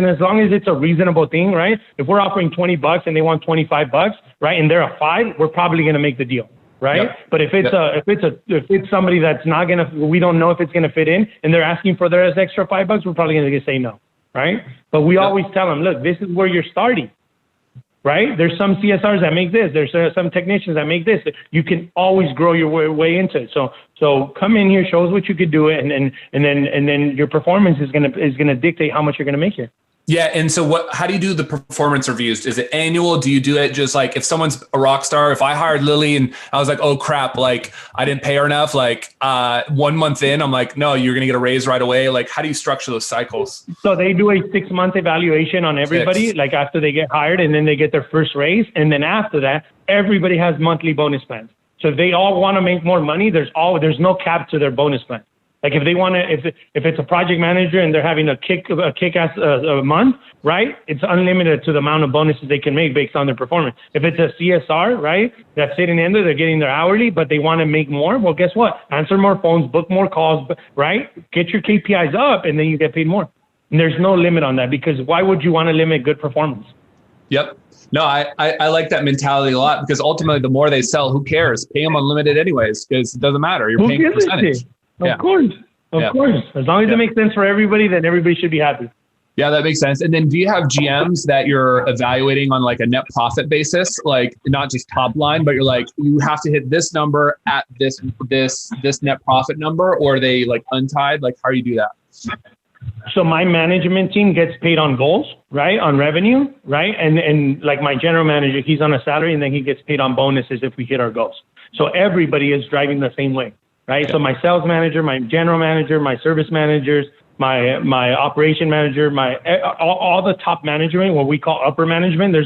as long as it's a reasonable thing, right? If we're offering $20 and they want $25, right? And they're a 5, we're probably going to make the deal. Right. Yep. But if it's somebody that's not going to, we don't know if it's going to fit in, and they're asking for their extra $5, we're probably going to say no. Right. But we always tell them, look, this is where you're starting. right? There's some CSRs that make this. There's some technicians that make this. You can always grow your way into it. So come in here, show us what you could do, and then your performance is gonna dictate how much you're gonna make here. Yeah. And so how do you do the performance reviews? Is it annual? Do you do it just like if someone's a rock star? If I hired Lillie and I was like, oh crap, like I didn't pay her enough, like 1 month in, I'm like, no, you're going to get a raise right away. Like, how do you structure those cycles? So they do a 6-month evaluation on everybody, like after they get hired, and then they get their first raise. And then after that, everybody has monthly bonus plans. So if they all want to make more money, there's no cap to their bonus plan. Like if they want to, if it's a project manager and they're having a kick-ass month, right? It's unlimited to the amount of bonuses they can make based on their performance. If it's a CSR, right? That's sitting in there, they're getting their hourly, but they want to make more. Well, guess what? Answer more phones, book more calls, right? Get your KPIs up, and then you get paid more. And there's no limit on that, because why would you want to limit good performance? Yep. No, I like that mentality a lot, because ultimately the more they sell, who cares? Pay them unlimited anyways, because it doesn't matter. You're paying a percentage. Of course. Of course. As long as it makes sense for everybody, then everybody should be happy. Yeah, that makes sense. And then do you have GMs that you're evaluating on like a net profit basis? Like not just top line, but you're like, you have to hit this number at this net profit number, or are they like untied? Like how do you do that? So my management team gets paid on goals, right? On revenue, right? And like my general manager, he's on a salary, and then he gets paid on bonuses if we hit our goals. So everybody is driving the same way. Right. Okay. So my sales manager, my general manager, my service managers, my operation manager, all the top management, what we call upper management. I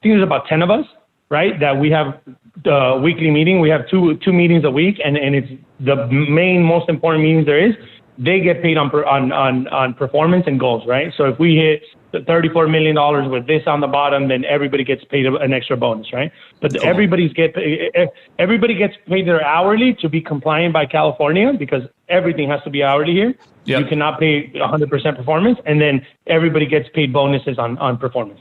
think there's about 10 of us, right? That we have the weekly meeting. We have two meetings a week, and it's the most important meetings there is. They get paid on performance and goals, right? So if we hit $34 million with this on the bottom, then everybody gets paid an extra bonus, right? But cool. Everybody gets paid their hourly to be compliant by California, because everything has to be hourly here. Yep. You cannot pay 100% performance, and then everybody gets paid bonuses on performance.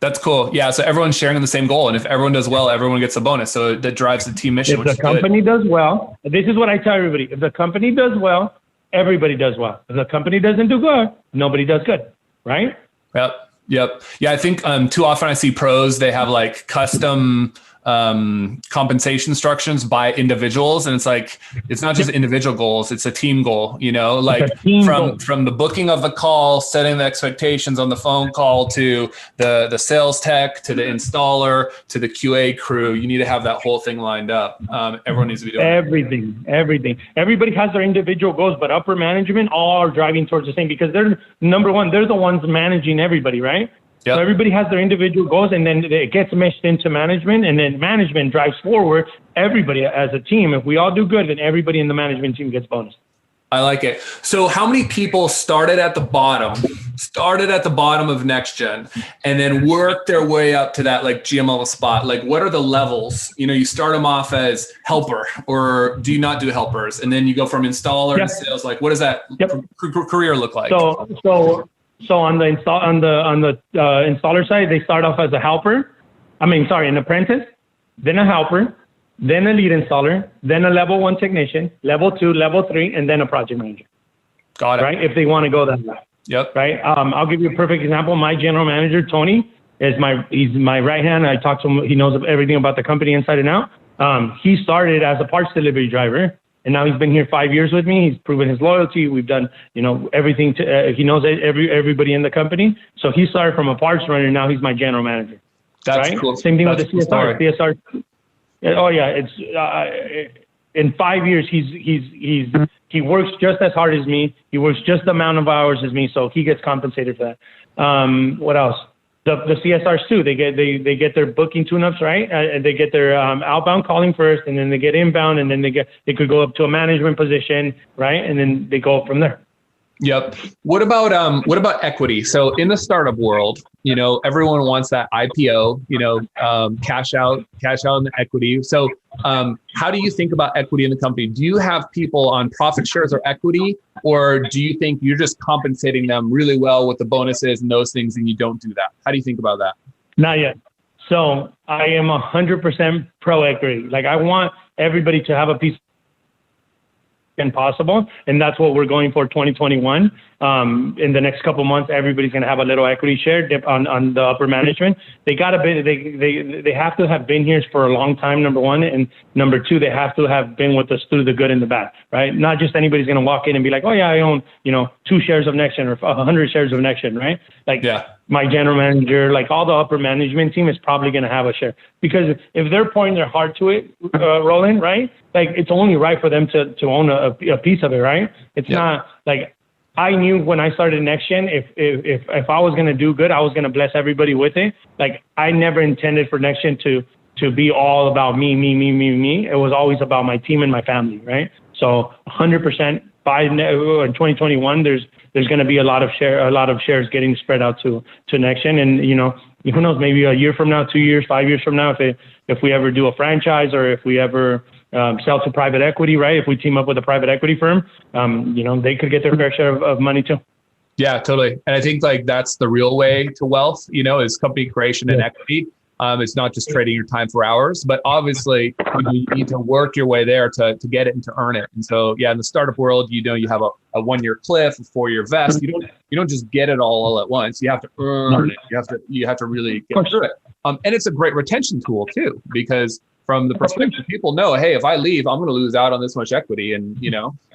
That's cool. Yeah. So everyone's sharing the same goal, and if everyone does well, everyone gets a bonus. So that drives the team mission. If the company does well, this is what I tell everybody: if the company does well, everybody does well. If the company doesn't do good, nobody does good, right? Yep. Yeah, I think too often I see pros, they have like custom compensation structures by individuals, and it's like it's not just individual goals, it's a team goal, like from the booking of the call, setting the expectations on the phone call, to the sales tech, to the installer, to the QA crew. You need to have that whole thing lined up. Everyone needs to be doing everything. Everybody has their individual goals, but upper management all are driving towards the same, because they're number one, they're the ones managing everybody, right? Yep. So everybody has their individual goals, and then it gets meshed into management, and then management drives forward everybody as a team. If we all do good, then everybody in the management team gets bonus. I like it. So how many people started at the bottom of NexGen and then worked their way up to that like GM level spot? Like what are the levels? You start them off as helper, or do you not do helpers? And then you go from installer to sales. Like what does that career look like? So on the installer side, they start off as an apprentice, then a helper, then a lead installer, then a level 1 technician, level 2, level 3, and then a project manager. Got it. Right? If they want to go that way. Yep. Right. I'll give you a perfect example. My general manager, Tony, he's my right hand. I talk to him. He knows everything about the company inside and out. He started as a parts delivery driver, and now he's been here 5 years with me. He's proven his loyalty. We've done, everything. He knows everybody in the company. So he started from a parts runner. Now he's my general manager. That's right? Cool. Same thing with the CSR. CSR. Oh yeah, it's in 5 years he works just as hard as me. He works just the amount of hours as me, so he gets compensated for that. What else? The CSRs too. They get their booking tune-ups, right? They get their outbound calling first, and then they get inbound, and then they could go up to a management position, right? And then they go up from there. Yep. What about equity? So in the startup world, everyone wants that IPO, cash out in the equity. So how do you think about equity in the company? Do you have people on profit shares or equity, or do you think you're just compensating them really well with the bonuses and those things, and you don't do that? How do you think about that? Not yet. So I am 100% pro equity. Like I want everybody to have a piece possible. And that's what we're going for 2021. In the next couple months, everybody's going to have a little equity share dip on the upper management. They have to have been here for a long time, number one. And number two, they have to have been with us through the good and the bad, right? Not just anybody's going to walk in and be like, oh yeah, I own, 2 shares of NexGen or 100 shares of NexGen, right? Like my general manager, like all the upper management team is probably going to have a share, because if they're pouring their heart to it, Roland, right? Like it's only right for them to own a piece of it, right? It's not like, I knew when I started NexGen, if I was going to do good, I was going to bless everybody with it. Like I never intended for NexGen to be all about me. It was always about my team and my family, right? So 100% by in 2021, there's going to be a lot of shares getting spread out to NexGen, and who knows, maybe a year from now, 2 years, 5 years from now, if we ever do a franchise, or if we ever sell to private equity, right? If we team up with a private equity firm, they could get their fair share of money too. Yeah, totally. And I think like that's the real way to wealth, is company creation and equity. It's not just trading your time for hours, but obviously you need to work your way there to get it and to earn it. And so, in the startup world, you have a 1-year cliff, a 4-year vest. You don't just get it all at once. You have to earn it. You have to really get through it. And it's a great retention tool too, because from the perspective, people know, hey, if I leave, I'm going to lose out on this much equity. And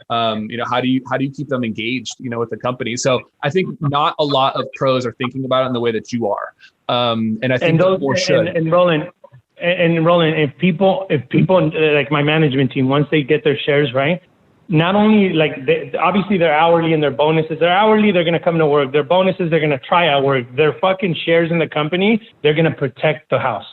how do you keep them engaged, with the company? So I think not a lot of pros are thinking about it in the way that you are. And I think more should. And Roland, if people like my management team, once they get their shares, right? Not only obviously they're hourly and their bonuses, they're hourly, they're going to come to work. Their bonuses, they're going to try out work. Their fucking shares in the company, they're going to protect the house.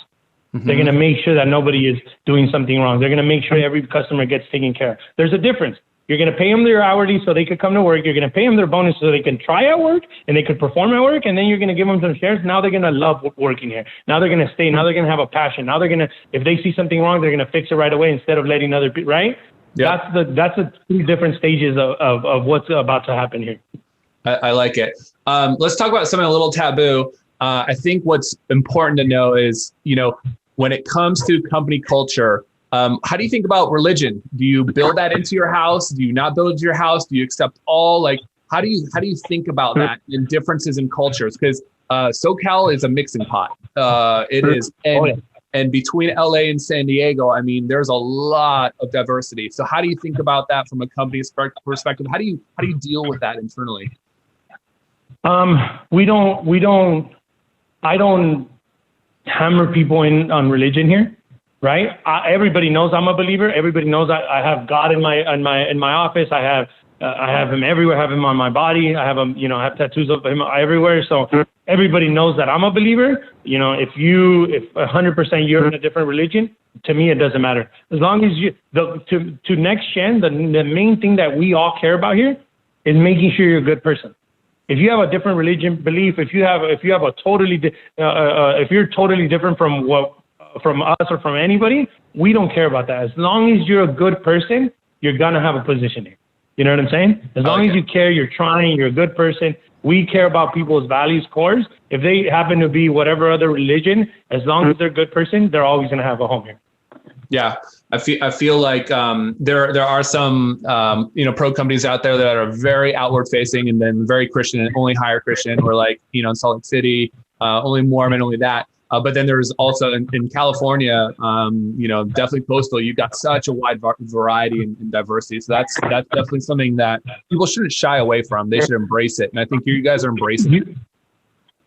They're going to make sure that nobody is doing something wrong. They're going to make sure every customer gets taken care of. There's a difference. You're going to pay them their hourly so they could come to work. You're going to pay them their bonus so they can try out work and they could perform at work. And then you're going to give them some shares. Now they're going to love working here. Now they're going to stay. Now they're going to have a passion. Now they're going to, if they see something wrong, they're going to fix it right away instead of letting other people, right? Yep. That's the 2 different stages of what's about to happen here. I like it. Let's talk about something a little taboo. I think what's important to know is, when it comes to company culture, how do you think about religion? Do you build that into your house? Do you not build it into your house? Do you accept all? Like, how do you think about that and differences in cultures? Because SoCal is a mixing pot. It is, and between LA and San Diego, I mean, there's a lot of diversity. So how do you think about that from a company's perspective? How do you deal with that internally? I don't hammer people in on religion here, right? Everybody knows I'm a believer. Everybody knows I have God in my office. I have him everywhere. I have him on my body. I have him, I have tattoos of him everywhere. So everybody knows that I'm a believer. If 100% you're in a different religion, to me it doesn't matter. As long as to NexGen, the main thing that we all care about here is making sure you're a good person. If you have a different religion belief, if you're totally different from us or from anybody, we don't care about that. As long as you're a good person, you're gonna have a position here. You know what I'm saying? As long as you care, you're trying, you're a good person. We care about people's values, cores. If they happen to be whatever other religion, as long as they're a good person, they're always gonna have a home here. Yeah, I feel like there are some pro companies out there that are very outward facing and then very Christian and only hire Christian, or like in Salt Lake City, only Mormon, only that. But then there's also in California, definitely coastal. You've got such a wide variety and diversity. So that's definitely something that people shouldn't shy away from. They should embrace it, and I think you guys are embracing it.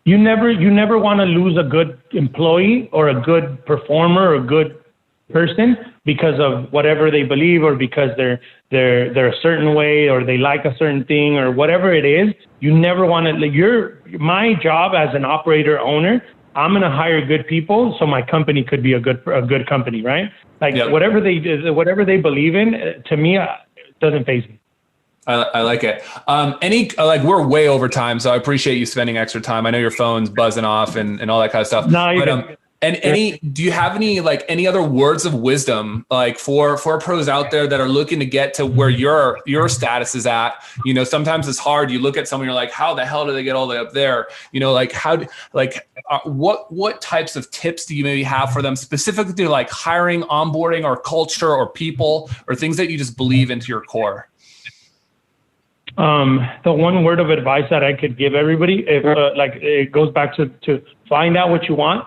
You never want to lose a good employee or a good performer or a good person because of whatever they believe, or because they're a certain way, or they like a certain thing, or whatever it is. You never want to. My job as an operator owner, I'm going to hire good people so my company could be a good company, right? Like whatever they believe in, to me, it doesn't faze me. I like it. We're way over time, so I appreciate you spending extra time. I know your phone's buzzing off and all that kind of stuff. No, And do you have any other words of wisdom, like for pros out there that are looking to get to where your status is at? Sometimes it's hard. You look at someone, you're like, how the hell do they get all the way up there? What types of tips do you maybe have for them specifically to like hiring, onboarding, or culture, or people, or things that you just believe into your core? The one word of advice that I could give everybody, if it goes back to find out what you want.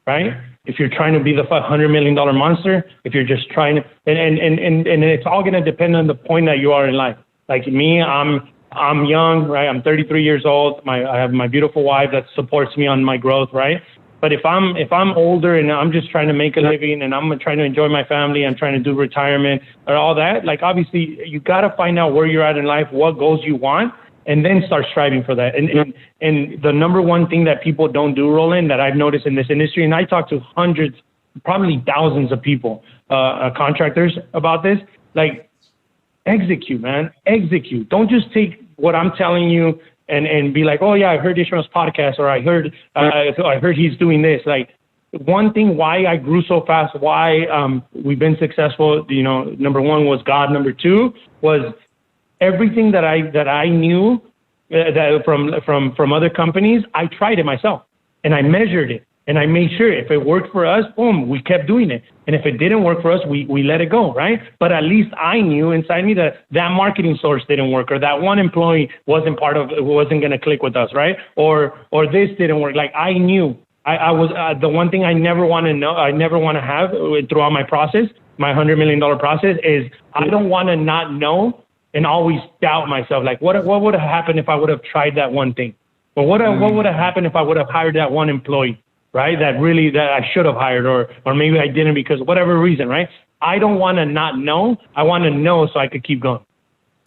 Right? If you're trying to be the $100 million monster, if you're just trying to, and it's all going to depend on the point that you are in life. Like me, I'm young, right? I'm 33 years old. I have my beautiful wife that supports me on my growth, right? But if I'm older and I'm just trying to make a living and I'm trying to enjoy my family, I'm trying to do retirement or all that, like obviously you got to find out where you're at in life, what goals you want, and then start striving for that. And the number one thing that people don't do, Roland, that I've noticed in this industry, and I talk to hundreds, probably thousands of people, contractors about this, like execute, man, execute. Don't just take what I'm telling you and be like, oh yeah, I heard Ishmael's podcast, or I heard he's doing this. Like one thing why I grew so fast, why we've been successful, number one was God. Number two was everything that I knew that from other companies, I tried it myself and I measured it and I made sure if it worked for us, boom, we kept doing it. And if it didn't work for us, we let it go, right? But at least I knew inside me that marketing source didn't work, or that one employee wasn't going to click with us, right? Or this didn't work. Like I knew. I was the one thing I never want to have throughout my process, my $100 million process, is I don't want to not know and always doubt myself. Like, what would have happened if I would have tried that one thing? Or what would have happened if I would have hired that one employee, right? That I should have hired, or maybe I didn't because whatever reason, right? I don't want to not know. I want to know so I could keep going.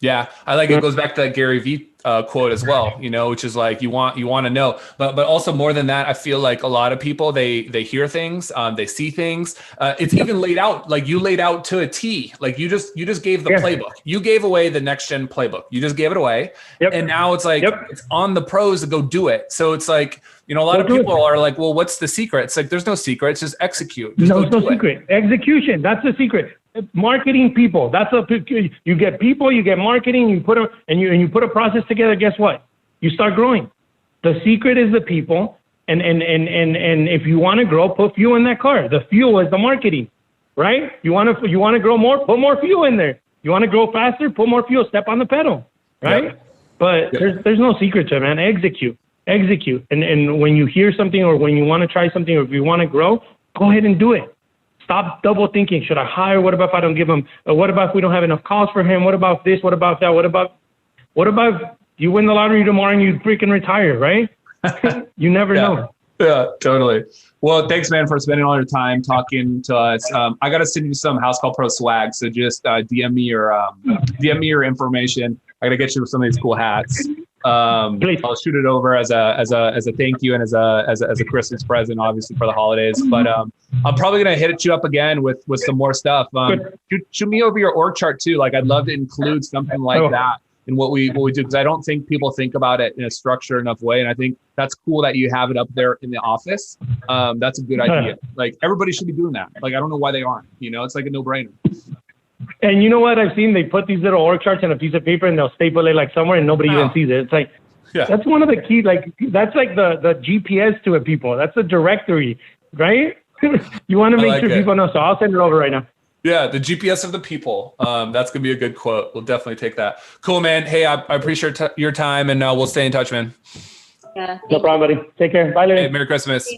Yeah, I like it. Goes back to that Gary Vee quote as well, which is like you want to know, but also more than that, I feel like a lot of people they hear things, they see things. It's even laid out, like you laid out to a T. Like you just gave the playbook. You gave away the NexGen playbook. You just gave it away, and now it's like it's on the pros to go do it. So it's like a lot of people are like, well, what's the secret? It's like there's no secret. It's just execute. No secret. Execution. That's the secret. Marketing people. You get people, you get marketing, you put a process together. Guess what? You start growing. The secret is the people. And if you want to grow, put fuel in that car. The fuel is the marketing, right? You want to grow more, put more fuel in there. You want to grow faster, put more fuel, step on the pedal, right? Yep. But there's no secret to it, man. Execute. And when you hear something, or when you want to try something, or if you want to grow, go ahead and do it. Stop double thinking. Should I hire? What about if I don't give him? What about if we don't have enough calls for him? What about this? What about that? What about you win the lottery tomorrow and you freaking retire, right? You never know. Yeah, totally. Well, thanks, man, for spending all your time talking to us. I got to send you some Housecall Pro swag. So just DM me your information. I got to get you some of these cool hats. I'll shoot it over as a thank you and as a Christmas present, obviously for the holidays. But I'm probably gonna hit you up again with some more stuff. Shoot me over your org chart too. Like I'd love to include something like that in what we do, because I don't think people think about it in a structured enough way. And I think that's cool that you have it up there in the office. That's a good idea. Like everybody should be doing that. Like I don't know why they aren't. It's like a no-brainer. And you know what I've seen? They put these little org charts on a piece of paper and they'll staple it like somewhere and nobody even sees it. It's like, that's one of the key, like, that's like the GPS to it, people. That's a directory, right? You want to make sure people know. So I'll send it over right now. Yeah, the GPS of the people. That's going to be a good quote. We'll definitely take that. Cool, man. Hey, I appreciate your time, and we'll stay in touch, man. Yeah. No problem, buddy. Take care. Bye, Lillie. Hey, Merry Christmas.